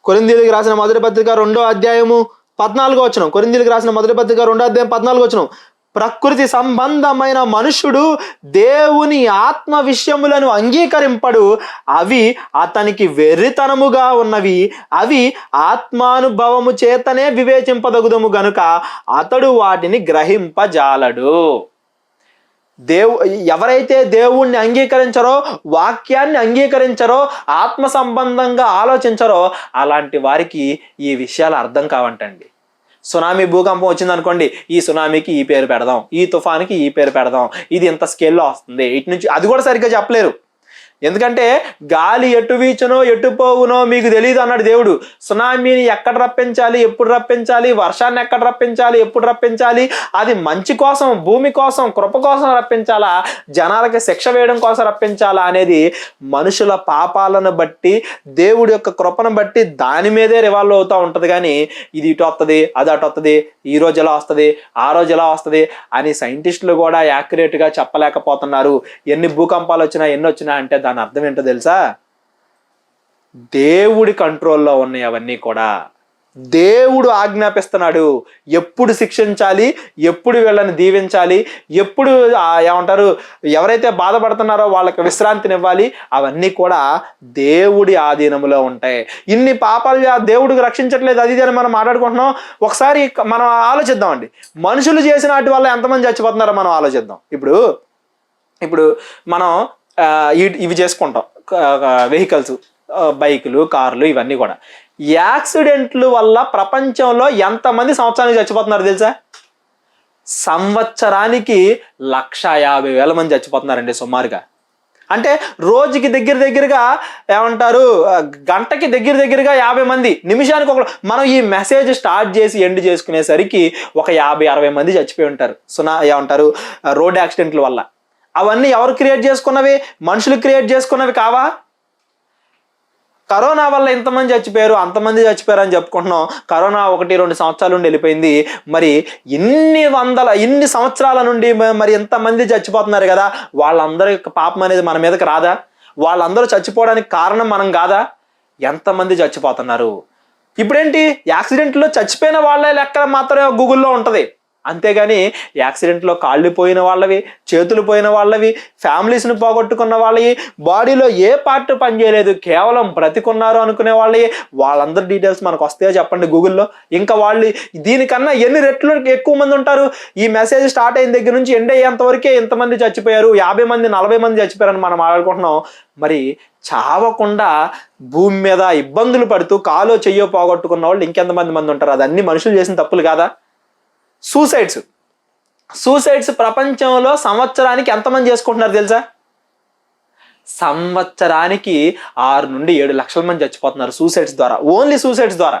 కొరింథీయులకు రాసిన మొదటి పత్రిక 2వ అధ్యాయము 14వ వచనం. కొరింథీయులకు రాసిన మొదటి పత్రిక 2వ అధ్యాయం 14వ వచనం. ప్రకృతి సంబంధమైన మనుషుడు దేవుని ఆత్మ విషయములను అంగీకరింపడు, అవి అతనికి వెర్రితనముగా ఉన్నవి, అవి ఆత్మానుభవము చేతనే వివేచింపదగుదము గనుక అతడు వాటిని గ్రహింపజాలడు. ఎవరైతే దేవుణ్ణి అంగీకరించరో, వాక్యాన్ని అంగీకరించరో, ఆత్మ సంబంధంగా ఆలోచించరో అలాంటి వారికి ఈ విషయాలు అర్థం కావంటండి. సునామీ భూకంపం వచ్చిందనుకోండి, ఈ సునామీకి ఈ పేరు పెడదాం, ఈ తుఫానికి ఈ పేరు పెడదాం, ఇది ఇంత స్కేల్లో వస్తుంది, ఇటు నుంచి అది కూడా సరిగ్గా చెప్పలేరు. ఎందుకంటే గాలి ఎటు వీచునో ఎటు పోవునో మీకు తెలియదు అన్నాడు దేవుడు. సునామీని ఎక్కడ రప్పించాలి, ఎప్పుడు రప్పించాలి, వర్షాన్ని ఎక్కడ రప్పించాలి, ఎప్పుడు రప్పించాలి, అది మంచి కోసం, భూమి కోసం, కృప కోసం రప్పించాలా, జనాలకి శిక్ష వేయడం కోసం రప్పించాలా అనేది మనుషుల పాపాలను బట్టి, దేవుడి యొక్క కృపను బట్టి దాని మీదే రివాల్వ్ అవుతూ ఉంటుంది. కానీ ఇది ఇటు వస్తుంది, అది అటు వస్తుంది, ఈ రోజు ఎలా వస్తుంది, ఆ రోజు ఎలా వస్తుంది అని సైంటిస్టులు కూడా యాక్యురేట్గా చెప్పలేకపోతున్నారు. ఎన్ని భూకంపాలు వచ్చినా ఎన్ని వచ్చినా అంటే దాని అర్థం ఏంటో తెలుసా? దేవుడి కంట్రోల్లో ఉన్నాయి అవన్నీ కూడా. దేవుడు ఆజ్ఞాపిస్తున్నాడు ఎప్పుడు శిక్షించాలి, ఎప్పుడు వీళ్ళని దీవించాలి, ఎప్పుడు ఏమంటారు ఎవరైతే బాధపడుతున్నారో వాళ్ళకి విశ్రాంతినివ్వాలి, అవన్నీ కూడా దేవుడి ఆధీనంలో ఉంటాయి. ఇన్ని పాపాలు దేవుడికి రక్షించట్లేదు అది అని మనం మాట్లాడుకుంటున్నాం. ఒకసారి మనం ఆలోచిద్దామండి, మనుషులు చేసిన వాటి వల్ల ఎంతమంది చచ్చిపోతున్నారో మనం ఆలోచిద్దాం. ఇప్పుడు మనం ఇవి చేసుకుంటాం, వెహికల్స్, బైకులు, కార్లు, ఇవన్నీ కూడా. యాక్సిడెంట్ల వల్ల ప్రపంచంలో ఎంతమంది సంవత్సరానికి చచ్చిపోతున్నారు తెలుసా? సంవత్సరానికి 150,000 మంది చచ్చిపోతున్నారండి సుమారుగా. అంటే రోజుకి దగ్గరగా ఏమంటారు, గంటకి దగ్గరగా 50 మంది, నిమిషానికి మనం ఈ మెసేజ్ స్టార్ట్ చేసి ఎండ్ చేసుకునేసరికి ఒక 50-60 మంది చచ్చిపోయి ఉంటారు. ఏమంటారు రోడ్ యాక్సిడెంట్ల వల్ల. అవన్నీ ఎవరు క్రియేట్ చేసుకున్నవి? మనుషులు క్రియేట్ చేసుకున్నవి కావా? కరోనా వల్ల ఇంతమంది చచ్చిపోయారు, అంతమంది చచ్చిపోయారు అని చెప్పుకుంటున్నాం. కరోనా 1-2 సంవత్సరాల నుండి వెళ్ళిపోయింది. మరి ఇన్ని సంవత్సరాల నుండి మరి ఎంతమంది చచ్చిపోతున్నారు కదా, వాళ్ళందరి పాపం అనేది మన మీదకి రాదా? వాళ్ళందరూ చచ్చిపోవడానికి కారణం మనం కాదా? ఎంతమంది చచ్చిపోతున్నారు? ఇప్పుడేంటి, యాక్సిడెంట్లో చచ్చిపోయిన వాళ్ళ లెక్క మాత్రమే గూగుల్లో ఉంటుంది. అంతేగాని యాక్సిడెంట్లో కాళ్ళు పోయిన వాళ్ళవి, చేతులు పోయిన వాళ్ళవి, ఫ్యామిలీస్ని పోగొట్టుకున్న వాళ్ళవి, బాడీలో ఏ పార్ట్ పనిచేయలేదు, కేవలం బ్రతికున్నారు అనుకునే వాళ్ళవి, వాళ్ళందరి డీటెయిల్స్ మనకు వస్తాయో చెప్పండి గూగుల్లో? ఇంకా వాళ్ళు దీనికన్నా ఎన్ని రెట్లు ఎక్కువ మంది ఉంటారు. ఈ మెసేజ్ స్టార్ట్ అయిన దగ్గర నుంచి ఎండ్ అయ్యేంత వరకే ఇంతమంది చచ్చిపోయారు, 50 మంది 40 మంది చచ్చిపోయారని మనం మాట్లాడుకుంటున్నాం. మరి చావకుండా భూమి మీద ఇబ్బందులు పడుతూ కాలో చెయ్యో పోగొట్టుకున్న వాళ్ళు ఇంకెంతమంది ఉంటారు? అదన్నీ మనుషులు చేసిన తప్పులు కాదా? సూసైడ్స్ ప్రపంచంలో సంవత్సరానికి ఎంతమంది చేసుకుంటున్నారు తెలుసా? సంవత్సరానికి 6 నుండి 7 లక్షల మంది చచ్చిపోతున్నారు సూసైడ్స్ ద్వారా, ఓన్లీ సూసైడ్స్ ద్వారా.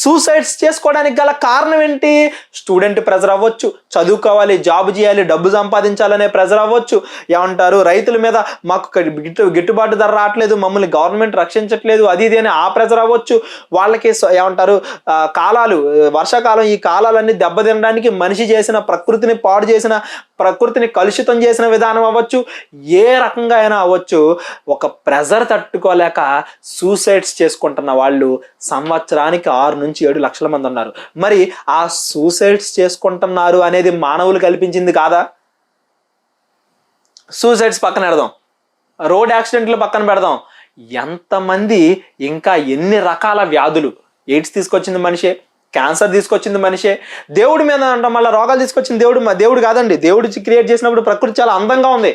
సూసైడ్స్ చేసుకోవడానికి గల కారణం ఏంటి? స్టూడెంట్ ప్రెజర్ అవ్వచ్చు, చదువుకోవాలి, జాబ్ చేయాలి, డబ్బు సంపాదించాలనే ప్రెజర్ అవ్వచ్చు, ఏమంటారు రైతుల మీద మాకు గిట్టుబాటు ధర రావట్లేదు, మమ్మల్ని గవర్నమెంట్ రక్షించట్లేదు, అది ఇది అని ఆ ప్రెజర్ అవ్వచ్చు. వాళ్ళకి ఏమంటారు కాలాలు, వర్షాకాలం, ఈ కాలాలన్నీ దెబ్బతినడానికి మనిషి చేసిన, ప్రకృతిని పాడు చేసిన, ప్రకృతిని కలుషితం చేసిన విధానం అవ్వచ్చు, ఏ రకంగా అయినా అవ్వచ్చు. ఒక ప్రెజర్ తట్టుకోలేక సూసైడ్స్ చేసుకుంటున్న వాళ్ళు సంవత్సరానికి 6 నుంచి 7 లక్షల మంది ఉన్నారు. మరి ఆ సూసైడ్స్ చేసుకుంటున్నారు అనేది మానవులు కల్పించింది కాదా? సూసైడ్స్ పక్కన పెడదాం, రోడ్ యాక్సిడెంట్లు పక్కన పెడదాం, ఎంతమంది ఇంకా ఎన్ని రకాల వ్యాధులు, ఎయిడ్స్ తీసుకొచ్చింది మనిషే, క్యాన్సర్ తీసుకొచ్చింది మనిషే, దేవుడి మీద అంటాం మళ్ళీ రోగాలు తీసుకొచ్చింది దేవుడు కాదండి. దేవుడు క్రియేట్ చేసినప్పుడు ప్రకృతి చాలా అందంగా ఉంది.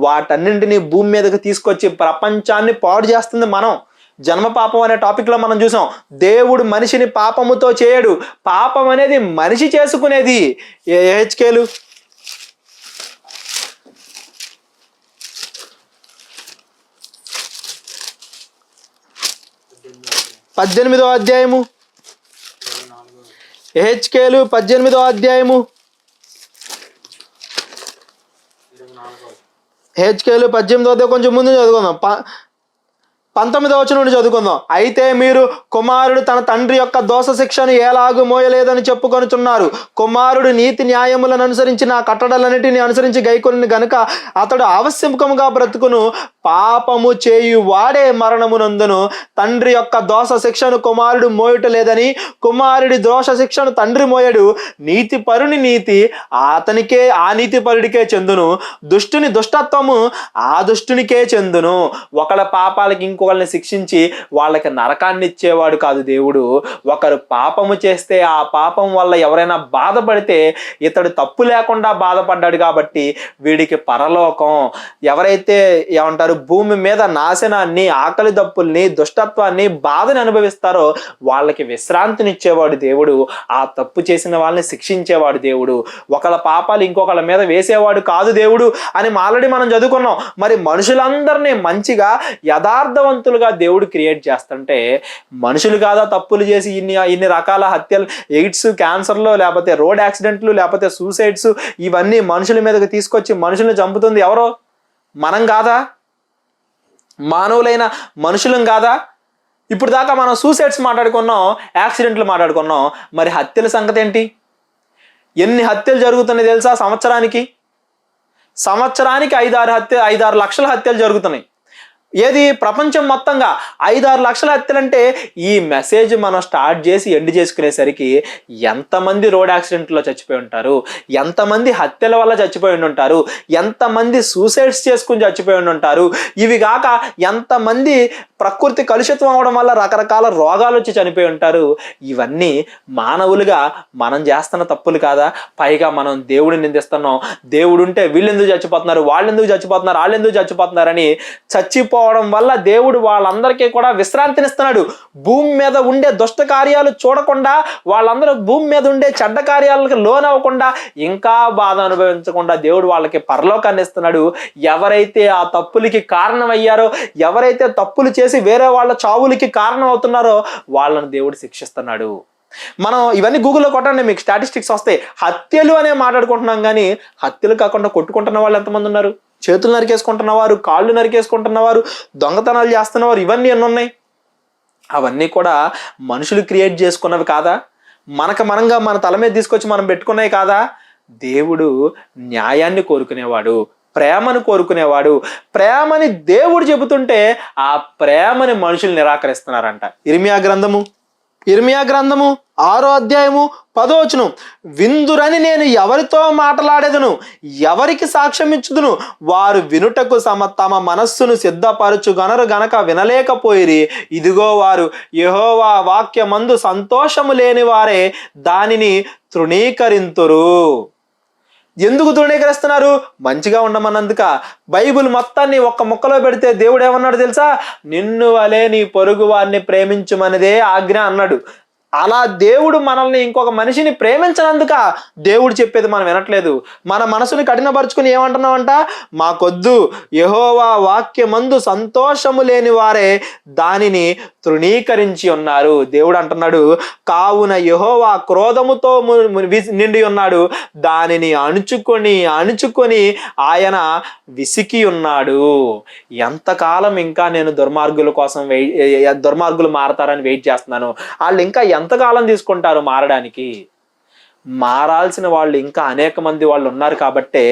వాటన్నింటినీ భూమి మీదకి తీసుకొచ్చి ప్రపంచాన్ని పాడు చేస్తుంది మనం. జన్మ పాపం అనే టాపిక్ లో మనం చూసాం, దేవుడు మనిషిని పాపముతో చేయడు, పాపం అనేది మనిషి చేసుకునేది. హెచ్కేలు 18వ అధ్యాయము, హెచ్కేలు 18వ అధ్యాయము, హెచ్కేలు 18వ కొంచెం ముందు చదువుకుందాం, 19వ వచనం నుండి చదువుకుందాం. అయితే మీరు కుమారుడు తన తండ్రి యొక్క దోష శిక్షను ఎలాగూ మోయలేదని చెప్పుకొనుచున్నారు. కుమారుడు నీతి న్యాయములను అనుసరించి నా కట్టడలన్నిటిని అనుసరించి గైకొని గనుక అతడు ఆవశ్యకముగా బ్రతుకును. పాపము చేయు వాడే మరణమునందును. తండ్రి యొక్క దోష శిక్షను కుమారుడు మోయట లేదని కుమారుడి దోష శిక్షను తండ్రి మోయడు. నీతి పరుని నీతి అతనికే, ఆ నీతి పరుడికే చెందును. దుష్టుని దుష్టత్వము ఆ దుష్టునికే చెందును. ఒకళ్ళ పాపాలకి ఇంకొకరిని శిక్షించి వాళ్ళకి నరకాన్ని ఇచ్చేవాడు కాదు దేవుడు. ఒకరు పాపము చేస్తే ఆ పాపం వల్ల ఎవరైనా బాధపడితే ఇతడు తప్పు లేకుండా బాధపడ్డాడు కాబట్టి వీడికి పరలోకం. ఎవరైతే ఏమంటారు భూమి మీద నాశనాన్ని, ఆకలి దప్పుల్ని, దుష్టత్వాన్ని, బాధని అనుభవిస్తారో వాళ్ళకి విశ్రాంతినిచ్చేవాడు దేవుడు. ఆ తప్పు చేసిన వాళ్ళని శిక్షించేవాడు దేవుడు. ఒకళ్ళ పాపాలు ఇంకొకళ్ళ మీద వేసేవాడు కాదు దేవుడు అని ఆల్రెడీ మనం చదువుకున్నాం. మరి మనుషులందరినీ మంచిగా యథార్థవంతులుగా దేవుడు క్రియేట్ చేస్తుంటే మనుషులు కాదా తప్పులు చేసి ఇన్ని రకాల హత్యలు, ఎయిడ్స్, క్యాన్సర్లు, లేకపోతే రోడ్ యాక్సిడెంట్లు, లేకపోతే సూసైడ్స్, ఇవన్నీ మనుషుల మీదకి తీసుకొచ్చి మనుషుల్ని చంపుతుంది ఎవరో? మనం కాదా? మానవులైన మనుషులం కాదా? ఇప్పుడు దాకా మనం సూసైడ్స్ మాట్లాడుకున్నాం, యాక్సిడెంట్లు మాట్లాడుకున్నాం. మరి హత్యల సంగతి ఏంటి? ఎన్ని హత్యలు జరుగుతున్నాయి తెలుసా? సంవత్సరానికి 5-6 లక్షల హత్యలు జరుగుతున్నాయి. ఏది ప్రపంచం మొత్తంగా 5-6 లక్షల హత్యలంటే ఈ మెసేజ్ మనం స్టార్ట్ చేసి ఎండ్ చేసుకునేసరికి ఎంతమంది రోడ్ యాక్సిడెంట్లో చచ్చిపోయి ఉంటారు, ఎంతమంది హత్యల వల్ల చచ్చిపోయి ఉంటారు, ఎంతమంది సూసైడ్స్ చేసుకుని చచ్చిపోయి ఉంటారు, ఇవి కాక ఎంతమంది ప్రకృతి కలుషితం అవడం వల్ల రకరకాల రోగాలు వచ్చి చనిపోయి ఉంటారు. ఇవన్నీ మానవులుగా మనం చేస్తున్న తప్పులు కాదా? పైగా మనం దేవుడిని నిందిస్తున్నాం. దేవుడు ఉంటే వీళ్ళెందుకు చచ్చిపోతున్నారు, వాళ్ళెందుకు చచ్చిపోతున్నారు, వాళ్ళెందుకు చచ్చిపోతున్నారని చచ్చిపోవడం వల్ల దేవుడు వాళ్ళందరికీ కూడా విశ్రాంతినిస్తున్నాడు. భూమి మీద ఉండే దుష్ట కార్యాలు చూడకుండా, వాళ్ళందరూ భూమి మీద ఉండే చెడ్డ కార్యాలకు లోనవ్వకుండా, ఇంకా బాధ అనుభవించకుండా దేవుడు వాళ్ళకి పరలోకాన్ని ఇస్తున్నాడు. ఎవరైతే ఆ తప్పులకి కారణమయ్యారో, ఎవరైతే తప్పులు చేసి వేరే వాళ్ళ చావులకి కారణం అవుతున్నారో వాళ్ళని దేవుడు శిక్షిస్తున్నాడు. మనం ఇవన్నీ గూగుల్లో కొట్టండి, మీకు స్టాటిస్టిక్స్ వస్తాయి. హత్యలు అనే మాట్లాడుకుంటున్నాం కానీ హత్యలు కాకుండా కొట్టుకుంటున్న వాళ్ళు ఎంతమంది ఉన్నారు? చేతులు నరికేసుకుంటున్నవారు, కాళ్ళు నరికేసుకుంటున్నవారు, దొంగతనాలు చేస్తున్నవారు, ఇవన్నీ ఎన్ని ఉన్నాయి? అవన్నీ కూడా మనుషులు క్రియేట్ చేసుకున్నవి కాదా? మనంగా మన తల మీద తీసుకొచ్చి మనం పెట్టుకున్నాయి కాదా? దేవుడు న్యాయాన్ని కోరుకునేవాడు, ప్రేమను కోరుకునేవాడు. ప్రేమని దేవుడు చెబుతుంటే ఆ ప్రేమని మనుషులు నిరాకరిస్తున్నారంట. ఇర్మియా గ్రంథము ఇర్మియా గ్రంథము 6వ అధ్యాయము 10వ వచనం, విందురని నేను ఎవరితో మాట్లాడేదను, ఎవరికి సాక్ష్యం ఇచ్చుదును, వారు వినుటకు తమ మనస్సును సిద్ధపరచుగనరు గనక వినలేకపోయిరి. ఇదిగో వారు యెహోవా వాక్యమందు సంతోషము లేని వారే దానిని తృణీకరింతురు. ఎందుకు తృణీకరిస్తున్నారు? మంచిగా ఉండమన్నందుక. బైబిల్ మొత్తాన్ని ఒక్క ముక్కలో పెడితే దేవుడు ఏమన్నాడు తెలుసా? నిన్ను వలే నీ పొరుగు వారిని ప్రేమించుమనేదే ఆజ్ఞ అన్నాడు. అలా దేవుడు మనల్ని ఇంకొక మనిషిని ప్రేమించినందుక దేవుడు చెప్పేది మనం వినట్లేదు. మన మనసుని కఠినపరుచుకుని ఏమంటున్నామంట? మాకొద్దు, యెహోవా వాక్యమందు సంతోషము లేని వారే దానిని తృణీకరించి ఉన్నారు. దేవుడు అంటున్నాడు, కావున యెహోవా క్రోధముతో నిండి ఉన్నాడు, దానిని అణుచుకొని ఆయన విసికి ఉన్నాడు. ఎంతకాలం ఇంకా నేను దుర్మార్గులు మారతారని వెయిట్ చేస్తున్నాను. వాళ్ళు ఇంకా ఎంతకాలం తీసుకుంటారు మారడానికి? మారాల్సిన వాళ్ళు ఇంకా అనేక మంది వాళ్ళు ఉన్నారు కాబట్టే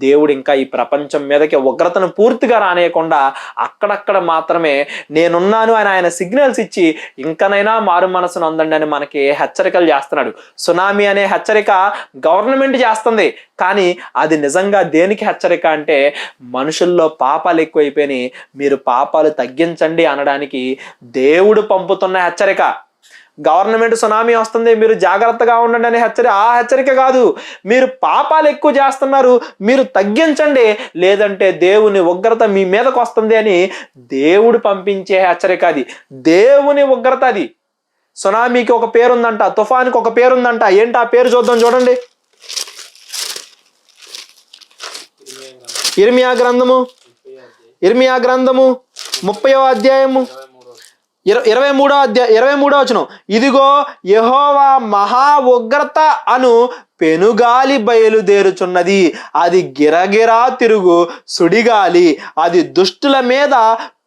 దేవుడు ఇంకా ఈ ప్రపంచం మీదకి ఉగ్రతను పూర్తిగా రానేయకుండా అక్కడక్కడ మాత్రమే నేనున్నాను అని ఆయన సిగ్నల్స్ ఇచ్చి ఇంకనైనా మారు మనసును అందండి అని మనకి హెచ్చరికలు చేస్తున్నాడు. సునామీ అనే హెచ్చరిక గవర్నమెంట్ చేస్తుంది, కానీ అది నిజంగా దేనికి హెచ్చరిక అంటే మనుషుల్లో పాపాలు ఎక్కువైపోయినాయి, మీరు పాపాలు తగ్గించండి అనడానికి దేవుడు పంపుతున్న హెచ్చరిక. గవర్నమెంట్ సునామీ వస్తుంది, మీరు జాగ్రత్తగా ఉండండి అనే హెచ్చరిక కాదు. మీరు పాపాలు ఎక్కువ చేస్తున్నారు, మీరు తగ్గించండి, లేదంటే దేవుని ఉగ్రత మీ మీదకు వస్తుంది అని దేవుడు పంపించే హెచ్చరిక. అది దేవుని ఉగ్రత. అది సునామీకి ఒక పేరుందంట, తుఫానికి ఒక పేరుందంట. ఏంటి ఆ పేరు? చూద్దాం, చూడండి. ఇర్మియా గ్రంథము 30వ అధ్యాయము 23వ వచనం, ఇదిగో యెహోవా మహా ఉగ్రత అను పెనుగాలి బయలుదేరుచున్నది, అది గిరగిరా తిరుగు సుడిగాలి, అది దుష్టుల మీద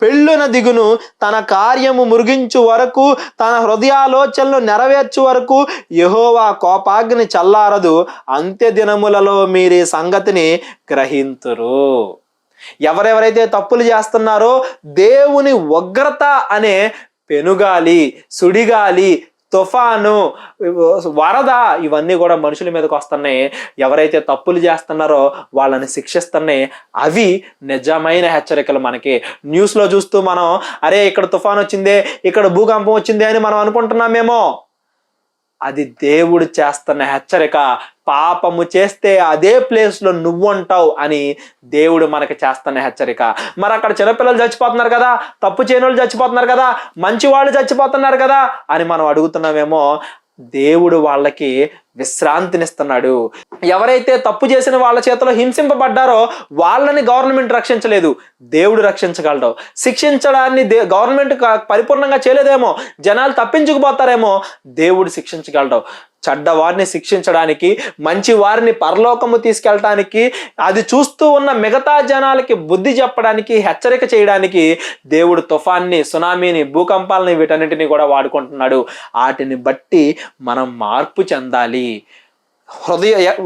పెళ్ళున దిగును, తన కార్యము మురిగించు వరకు, తన హృదయాలోచనలు నెరవేర్చు వరకు యెహోవా కోపాగ్ని చల్లారదు. అంత్య దినములలో మీరీ సంగతిని గ్రహింతురు. ఎవరెవరైతే తప్పులు చేస్తున్నారో దేవుని ఉగ్రత అనే పెనుగాలి, సుడిగాలి, తుఫాను, వరద ఇవన్నీ కూడా మనుషుల మీదకి వస్తున్నాయి. ఎవరైతే తప్పులు చేస్తున్నారో వాళ్ళని శిక్షిస్తున్నాయి. అవి నిజమైన హెచ్చరికలు. మనకి న్యూస్లో చూస్తూ మనం అరే ఇక్కడ తుఫాను వచ్చిందే, ఇక్కడ భూకంపం వచ్చిందే అని మనం అనుకుంటున్నామేమో. అది దేవుడు చేస్తున్న హెచ్చరిక. పాపము చేస్తే అదే ప్లేస్లో నువ్వుంటావు అని దేవుడు మనకి చేస్తున్న హెచ్చరిక. మరి అక్కడ చిన్నపిల్లలు చచ్చిపోతున్నారు కదా, తప్పు చేయని వాళ్ళు చచ్చిపోతున్నారు కదా, మంచి వాళ్ళు చచ్చిపోతున్నారు కదా అని మనం అడుగుతున్నామేమో. దేవుడు వాళ్ళకి విశ్రాంతినిస్తున్నాడు. ఎవరైతే తప్పు చేసిన వాళ్ళ చేతిలో హింసింపబడ్డారో వాళ్ళని గవర్నమెంట్ రక్షించలేదు, దేవుడు రక్షించగలడు. శిక్షించడాన్ని గవర్నమెంట్ పరిపూర్ణంగా చేయలేదేమో, జనాలు తప్పించుకుపోతారేమో, దేవుడు శిక్షించగలడు. చెడ్డవారిని శిక్షించడానికి, మంచి వారిని పరలోకము తీసుకెళ్ళటానికి, అది చూస్తూ ఉన్న మిగతా జనాలకి బుద్ధి చెప్పడానికి, హెచ్చరిక చేయడానికి దేవుడు తుఫాన్ని, సునామీని, భూకంపాలని వీటన్నిటిని కూడా వాడుకుంటున్నాడు. వాటిని బట్టి మనం మార్పు చెందాలి.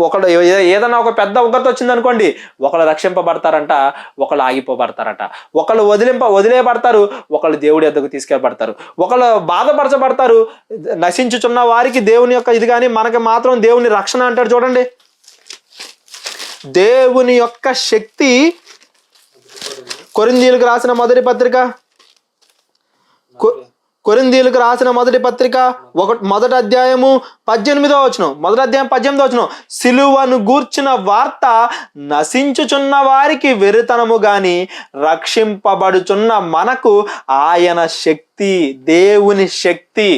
ఒకడు ఏదైనా ఒక పెద్ద ఉగ్రత వచ్చింది అనుకోండి, ఒకళ్ళు రక్షింపబడతారంట, ఒకళ్ళు ఆగిపోబడతారట. ఒకళ్ళు వదిలేయబడతారు, ఒకళ్ళు దేవుడి యొద్దకు తీసుకెళ్ళబడతారు. ఒకళ్ళు బాధపరచబడతారు. నశించుచున్న వారికి దేవుని యొక్క ఇది, కానీ మనకి మాత్రం దేవుని రక్షణ అంటాడు. చూడండి, దేవుని యొక్క శక్తి. కొరింథీయులకు రాసిన మొదటి పత్రిక, కొరింథీయులకు రాసిన మొదటి పత్రిక మొదటి అధ్యాయము 18వ వచనం, మొదటి అధ్యాయం 18వ వచనం, సిలువను గూర్చిన వార్త నశించుచున్న వారికి వెరితనము గాని రక్షింపబడుచున్న మనకు ఆయన శక్తి, దేవుని శక్తి.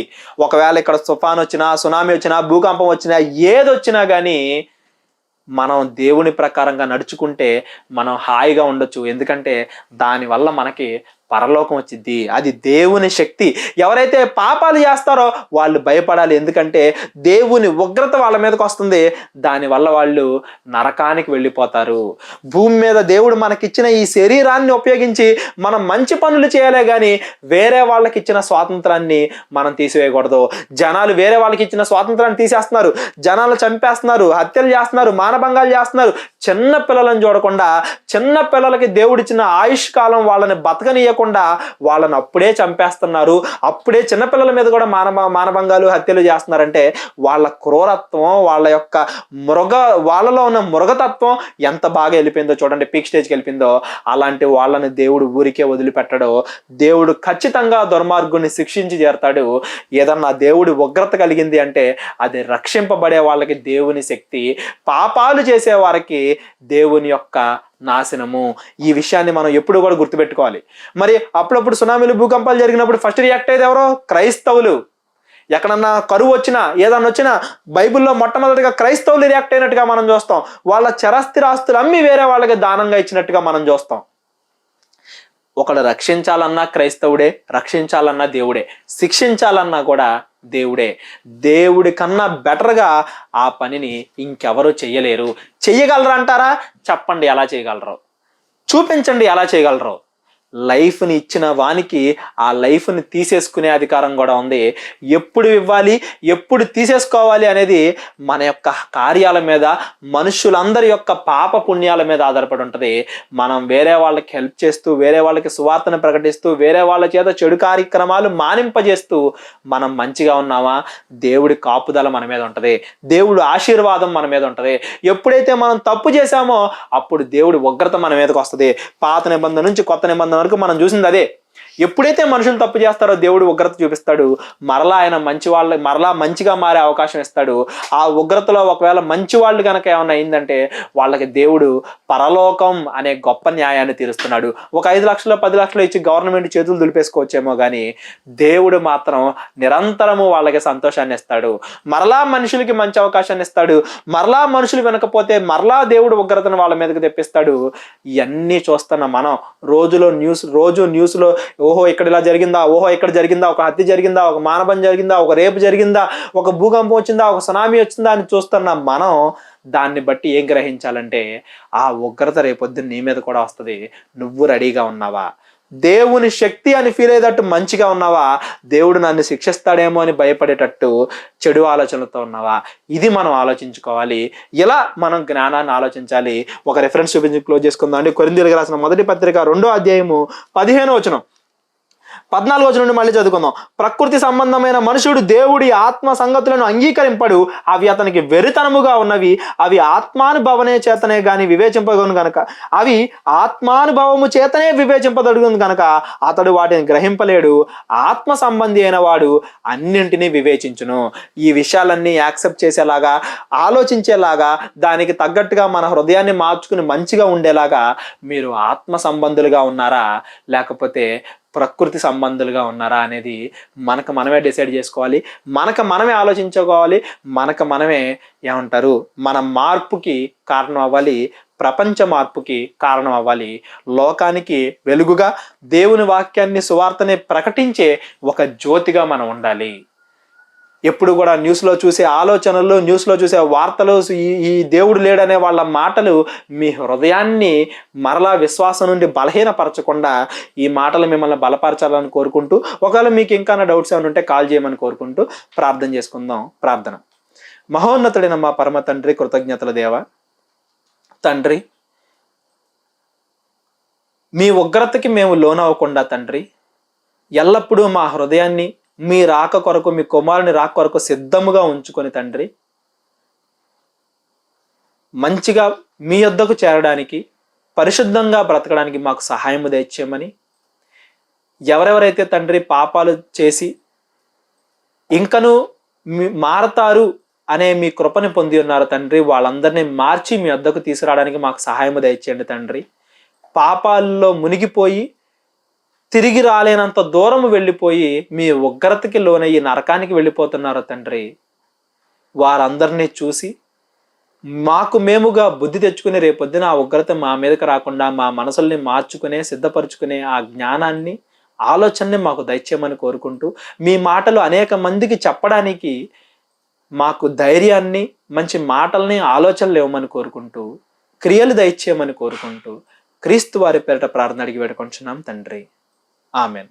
ఒకవేళ ఇక్కడ తుఫాన్ వచ్చినా, సునామీ వచ్చినా, భూకంపం వచ్చినా, ఏదొచ్చినా కానీ మనం దేవుని ప్రకారంగా నడుచుకుంటే మనం హాయిగా ఉండొచ్చు. ఎందుకంటే దానివల్ల మనకి పరలోకం వచ్చింది. అది దేవుని శక్తి. ఎవరైతే పాపాలు చేస్తారో వాళ్ళు భయపడాలి. ఎందుకంటే దేవుని ఉగ్రత వాళ్ళ మీదకి వస్తుంది. దానివల్ల వాళ్ళు నరకానికి వెళ్ళిపోతారు. భూమి మీద దేవుడు మనకిచ్చిన ఈ శరీరాన్ని ఉపయోగించి మనం మంచి పనులు చేయాలే కానీ వేరే వాళ్ళకి ఇచ్చిన స్వాతంత్రాన్ని మనం తీసివేయకూడదు. జనాలు వేరే వాళ్ళకి ఇచ్చిన స్వాతంత్రాన్ని తీసేస్తున్నారు. జనాలు చంపేస్తున్నారు, హత్యలు చేస్తున్నారు, మానభంగాలు చేస్తున్నారు, చిన్న పిల్లలను చూడకుండా, చిన్న పిల్లలకి దేవుడిచ్చిన ఆయుష్ కాలం వాళ్ళని బతకనీయకుండా వాళ్ళని అప్పుడే చంపేస్తున్నారు. అప్పుడే చిన్నపిల్లల మీద కూడా మానభంగాలు, హత్యలు చేస్తున్నారంటే వాళ్ళ క్రూరత్వం, వాళ్ళ యొక్క వాళ్ళలో ఉన్న మృగతత్వం ఎంత బాగా వెళ్ళిపోయిందో చూడండి, పీక్ స్టేజ్కి వెళ్ళిపోయిందో. అలాంటి వాళ్ళని దేవుడు ఊరికే వదిలిపెట్టడు. దేవుడు ఖచ్చితంగా దుర్మార్గుని శిక్షించి చేరతాడు. ఏదన్నా దేవుడి ఉగ్రత కలిగింది అంటే అది రక్షింపబడే వాళ్ళకి దేవుని శక్తి, పాపాలు చేసే వారికి దేవుని యొక్క నాశనము. ఈ విషయాన్ని మనం ఎప్పుడు కూడా గుర్తుపెట్టుకోవాలి. మరి అప్పుడప్పుడు సునామీలు, భూకంపాలు జరిగినప్పుడు ఫస్ట్ రియాక్ట్ అయ్యేది ఎవరో? క్రైస్తవులు. ఎక్కడన్నా కరువు వచ్చినా, ఏదన్నా వచ్చినా బైబిల్లో మొట్టమొదటిగా క్రైస్తవులు రియాక్ట్ అయినట్టుగా మనం చూస్తాం. వాళ్ళ చరస్థిరాస్తులు అమ్మి వేరే వాళ్ళకి దానంగా ఇచ్చినట్టుగా మనం చూస్తాం. ఒకడు రక్షించాలన్నా క్రైస్తవుడే, రక్షించాలన్నా దేవుడే, శిక్షించాలన్నా కూడా దేవుడే. దేవుడి కన్నా బెటర్గా ఆ పనిని ఇంకెవరూ చెయ్యలేరు. చెయ్యగలరా అంటారా? చెప్పండి ఎలా చేయగలరు, చూపించండి ఎలా చేయగలరు. లైఫ్ని ఇచ్చిన వానికి ఆ లైఫ్ని తీసేసుకునే అధికారం కూడా ఉంది. ఎప్పుడు ఇవ్వాలి, ఎప్పుడు తీసేసుకోవాలి అనేది మన యొక్క కార్యాల మీద, మనుషులందరి యొక్క పాప పుణ్యాల మీద ఆధారపడి ఉంటుంది. మనం వేరే వాళ్ళకి హెల్ప్ చేస్తూ, వేరే వాళ్ళకి సువార్తను ప్రకటిస్తూ, వేరే వాళ్ళ చేత చెడు కార్యక్రమాలు మానింపజేస్తూ మనం మంచిగా ఉన్నామా, దేవుడి కాపుదల మన మీద ఉంటుంది, దేవుడు ఆశీర్వాదం మన మీద ఉంటుంది. ఎప్పుడైతే మనం తప్పు చేశామో అప్పుడు దేవుడి ఉగ్రత మన మీదకి వస్తుంది. పాత నిబంధన నుంచి కొత్త నిబంధన వరకు మనం చూసింది అదే. ఎప్పుడైతే మనుషులు తప్పు చేస్తారో దేవుడు ఉగ్రత చూపిస్తాడు. మరలా ఆయన మరలా మంచిగా మారే అవకాశం ఇస్తాడు. ఆ ఉగ్రతలో ఒకవేళ మంచి వాళ్ళు కనుక ఏమైనా అయిందంటే వాళ్ళకి దేవుడు పరలోకం అనే గొప్ప న్యాయాన్ని తీరుస్తున్నాడు. ఒక 5 లక్షలు 10 లక్షలు ఇచ్చి గవర్నమెంట్ చేతులు దులిపేసుకోవచ్చేమో కానీ దేవుడు మాత్రం నిరంతరము వాళ్ళకి సంతోషాన్ని ఇస్తాడు. మరలా మనుషులకి మంచి అవకాశాన్ని ఇస్తాడు. మరలా మనుషులు వినకపోతే మరలా దేవుడు ఉగ్రతను వాళ్ళ మీదకి తెప్పిస్తాడు. ఇవన్నీ చూస్తున్న మనం రోజు న్యూస్లో ఓహో ఇక్కడ ఇలా జరిగిందా, ఓహో ఇక్కడ జరిగిందా, ఒక హత్య జరిగిందా, ఒక మానభం జరిగిందా, ఒక రేపు జరిగిందా, ఒక భూకంపం వచ్చిందా, ఒక సునామీ వచ్చిందా అని చూస్తున్న మనం దాన్ని బట్టి ఏం గ్రహించాలంటే ఆ ఉగ్రత రేపొద్దున నీ మీద కూడా వస్తుంది. నువ్వు రెడీగా ఉన్నావా? దేవుని శక్తి అని ఫీల్ అయ్యేటట్టు మంచిగా ఉన్నావా? దేవుడు నన్ను శిక్షిస్తాడేమో అని భయపడేటట్టు చెడు ఆలోచనలతో ఉన్నావా? ఇది మనం ఆలోచించుకోవాలి. ఇలా మనం జ్ఞానాన్ని ఆలోచించాలి. ఒక రెఫరెన్స్ చూపించి క్లోజ్ చేసుకుందాం అండి. కొరింథీయులకు రాసిన మొదటి పత్రిక 2వ అధ్యాయము 15వ వచనం, 14వ వచనం నుండి మళ్ళీ చదువుకుందాం. ప్రకృతి సంబంధమైన మనుషుడు దేవుడి ఆత్మ సంగతులను అంగీకరింపడు, అవి అతనికి వెరితనముగా ఉన్నవి. అవి ఆత్మానుభవనే చేతనే గాని వివేచింపగను గనక అవి ఆత్మానుభవము చేతనే వివేచింపదడుగును గనక అతడు వాటిని గ్రహింపలేడు. ఆత్మ సంబంధి అయిన వాడు అన్నింటినీ వివేచించును. ఈ విషయాలన్నీ యాక్సెప్ట్ చేసేలాగా, ఆలోచించేలాగా, దానికి తగ్గట్టుగా మన హృదయాన్ని మార్చుకుని మంచిగా ఉండేలాగా మీరు ఆత్మ సంబంధులుగా ఉన్నారా లేకపోతే ప్రకృతి సంబంధులుగా ఉన్నారా అనేది మనకు మనమే డిసైడ్ చేసుకోవాలి. మనమే ఆలోచించుకోవాలి. మనమే ఏమంటారు, మన మార్పుకి కారణం అవ్వాలి, ప్రపంచ మార్పుకి కారణం అవ్వాలి. లోకానికి వెలుగుగా దేవుని వాక్యాన్ని, సువార్తని ప్రకటించే ఒక జ్యోతిగా మనం ఉండాలి. ఎప్పుడు కూడా న్యూస్లో చూసే ఆలోచనలు, న్యూస్లో చూసే వార్తలు, ఈ దేవుడు లేడనే వాళ్ళ మాటలు మీ హృదయాన్ని మరలా విశ్వాసం నుండి బలహీనపరచకుండా ఈ మాటలు మిమ్మల్ని బలపరచాలని కోరుకుంటూ, ఒకవేళ మీకు ఇంకా డౌట్స్ ఏమైనా ఉంటే కాల్ చేయమని కోరుకుంటూ ప్రార్థన చేసుకుందాం. ప్రార్థన. మహోన్నతుడైన మా పరమ తండ్రి, కృతజ్ఞతల దేవ తండ్రి, మీ ఉగ్రతకి మేము లోనవ్వకుండా తండ్రి ఎల్లప్పుడూ మా హృదయాన్ని మీ రాక కొరకు, మీ కుమారుని రాక కొరకు సిద్ధముగా ఉంచుకొని తండ్రి మంచిగా మీ యొద్దకు చేరడానికి, పరిశుద్ధంగా బ్రతకడానికి మాకు సహాయము దయచేయమని, ఎవరెవరైతే తండ్రి పాపాలు చేసి ఇంకను మారతారు అనే మీ కృపని పొంది ఉన్నారు తండ్రి, వాళ్ళందరినీ మార్చి మీ యొద్దకు తీసుకురావడానికి మాకు సహాయము దయచేయండి తండ్రి. పాపాల్లో మునిగిపోయి తిరిగి రాలేనంత దూరం వెళ్ళిపోయి మీ ఉగ్రతకి లోనయ్యి నరకానికి వెళ్ళిపోతున్నారు తండ్రి. వారందరినీ చూసి మాకు మేముగా బుద్ధి తెచ్చుకునే రేపొద్దున ఆ ఉగ్రత మా మీదకి రాకుండా మా మనసుల్ని మార్చుకునే, సిద్ధపరచుకునే ఆ జ్ఞానాన్ని, ఆలోచనని మాకు దయచేయమని కోరుకుంటూ, మీ మాటలు అనేక మందికి చెప్పడానికి మాకు ధైర్యాన్ని, మంచి మాటల్ని, ఆలోచనలు ఇవ్వమని కోరుకుంటూ, క్రియలు దయచేయమని కోరుకుంటూ క్రీస్తు వారి పేరిట ప్రార్థన అడిగి వేడుకొంచున్నాం తండ్రి. ఆమెన్.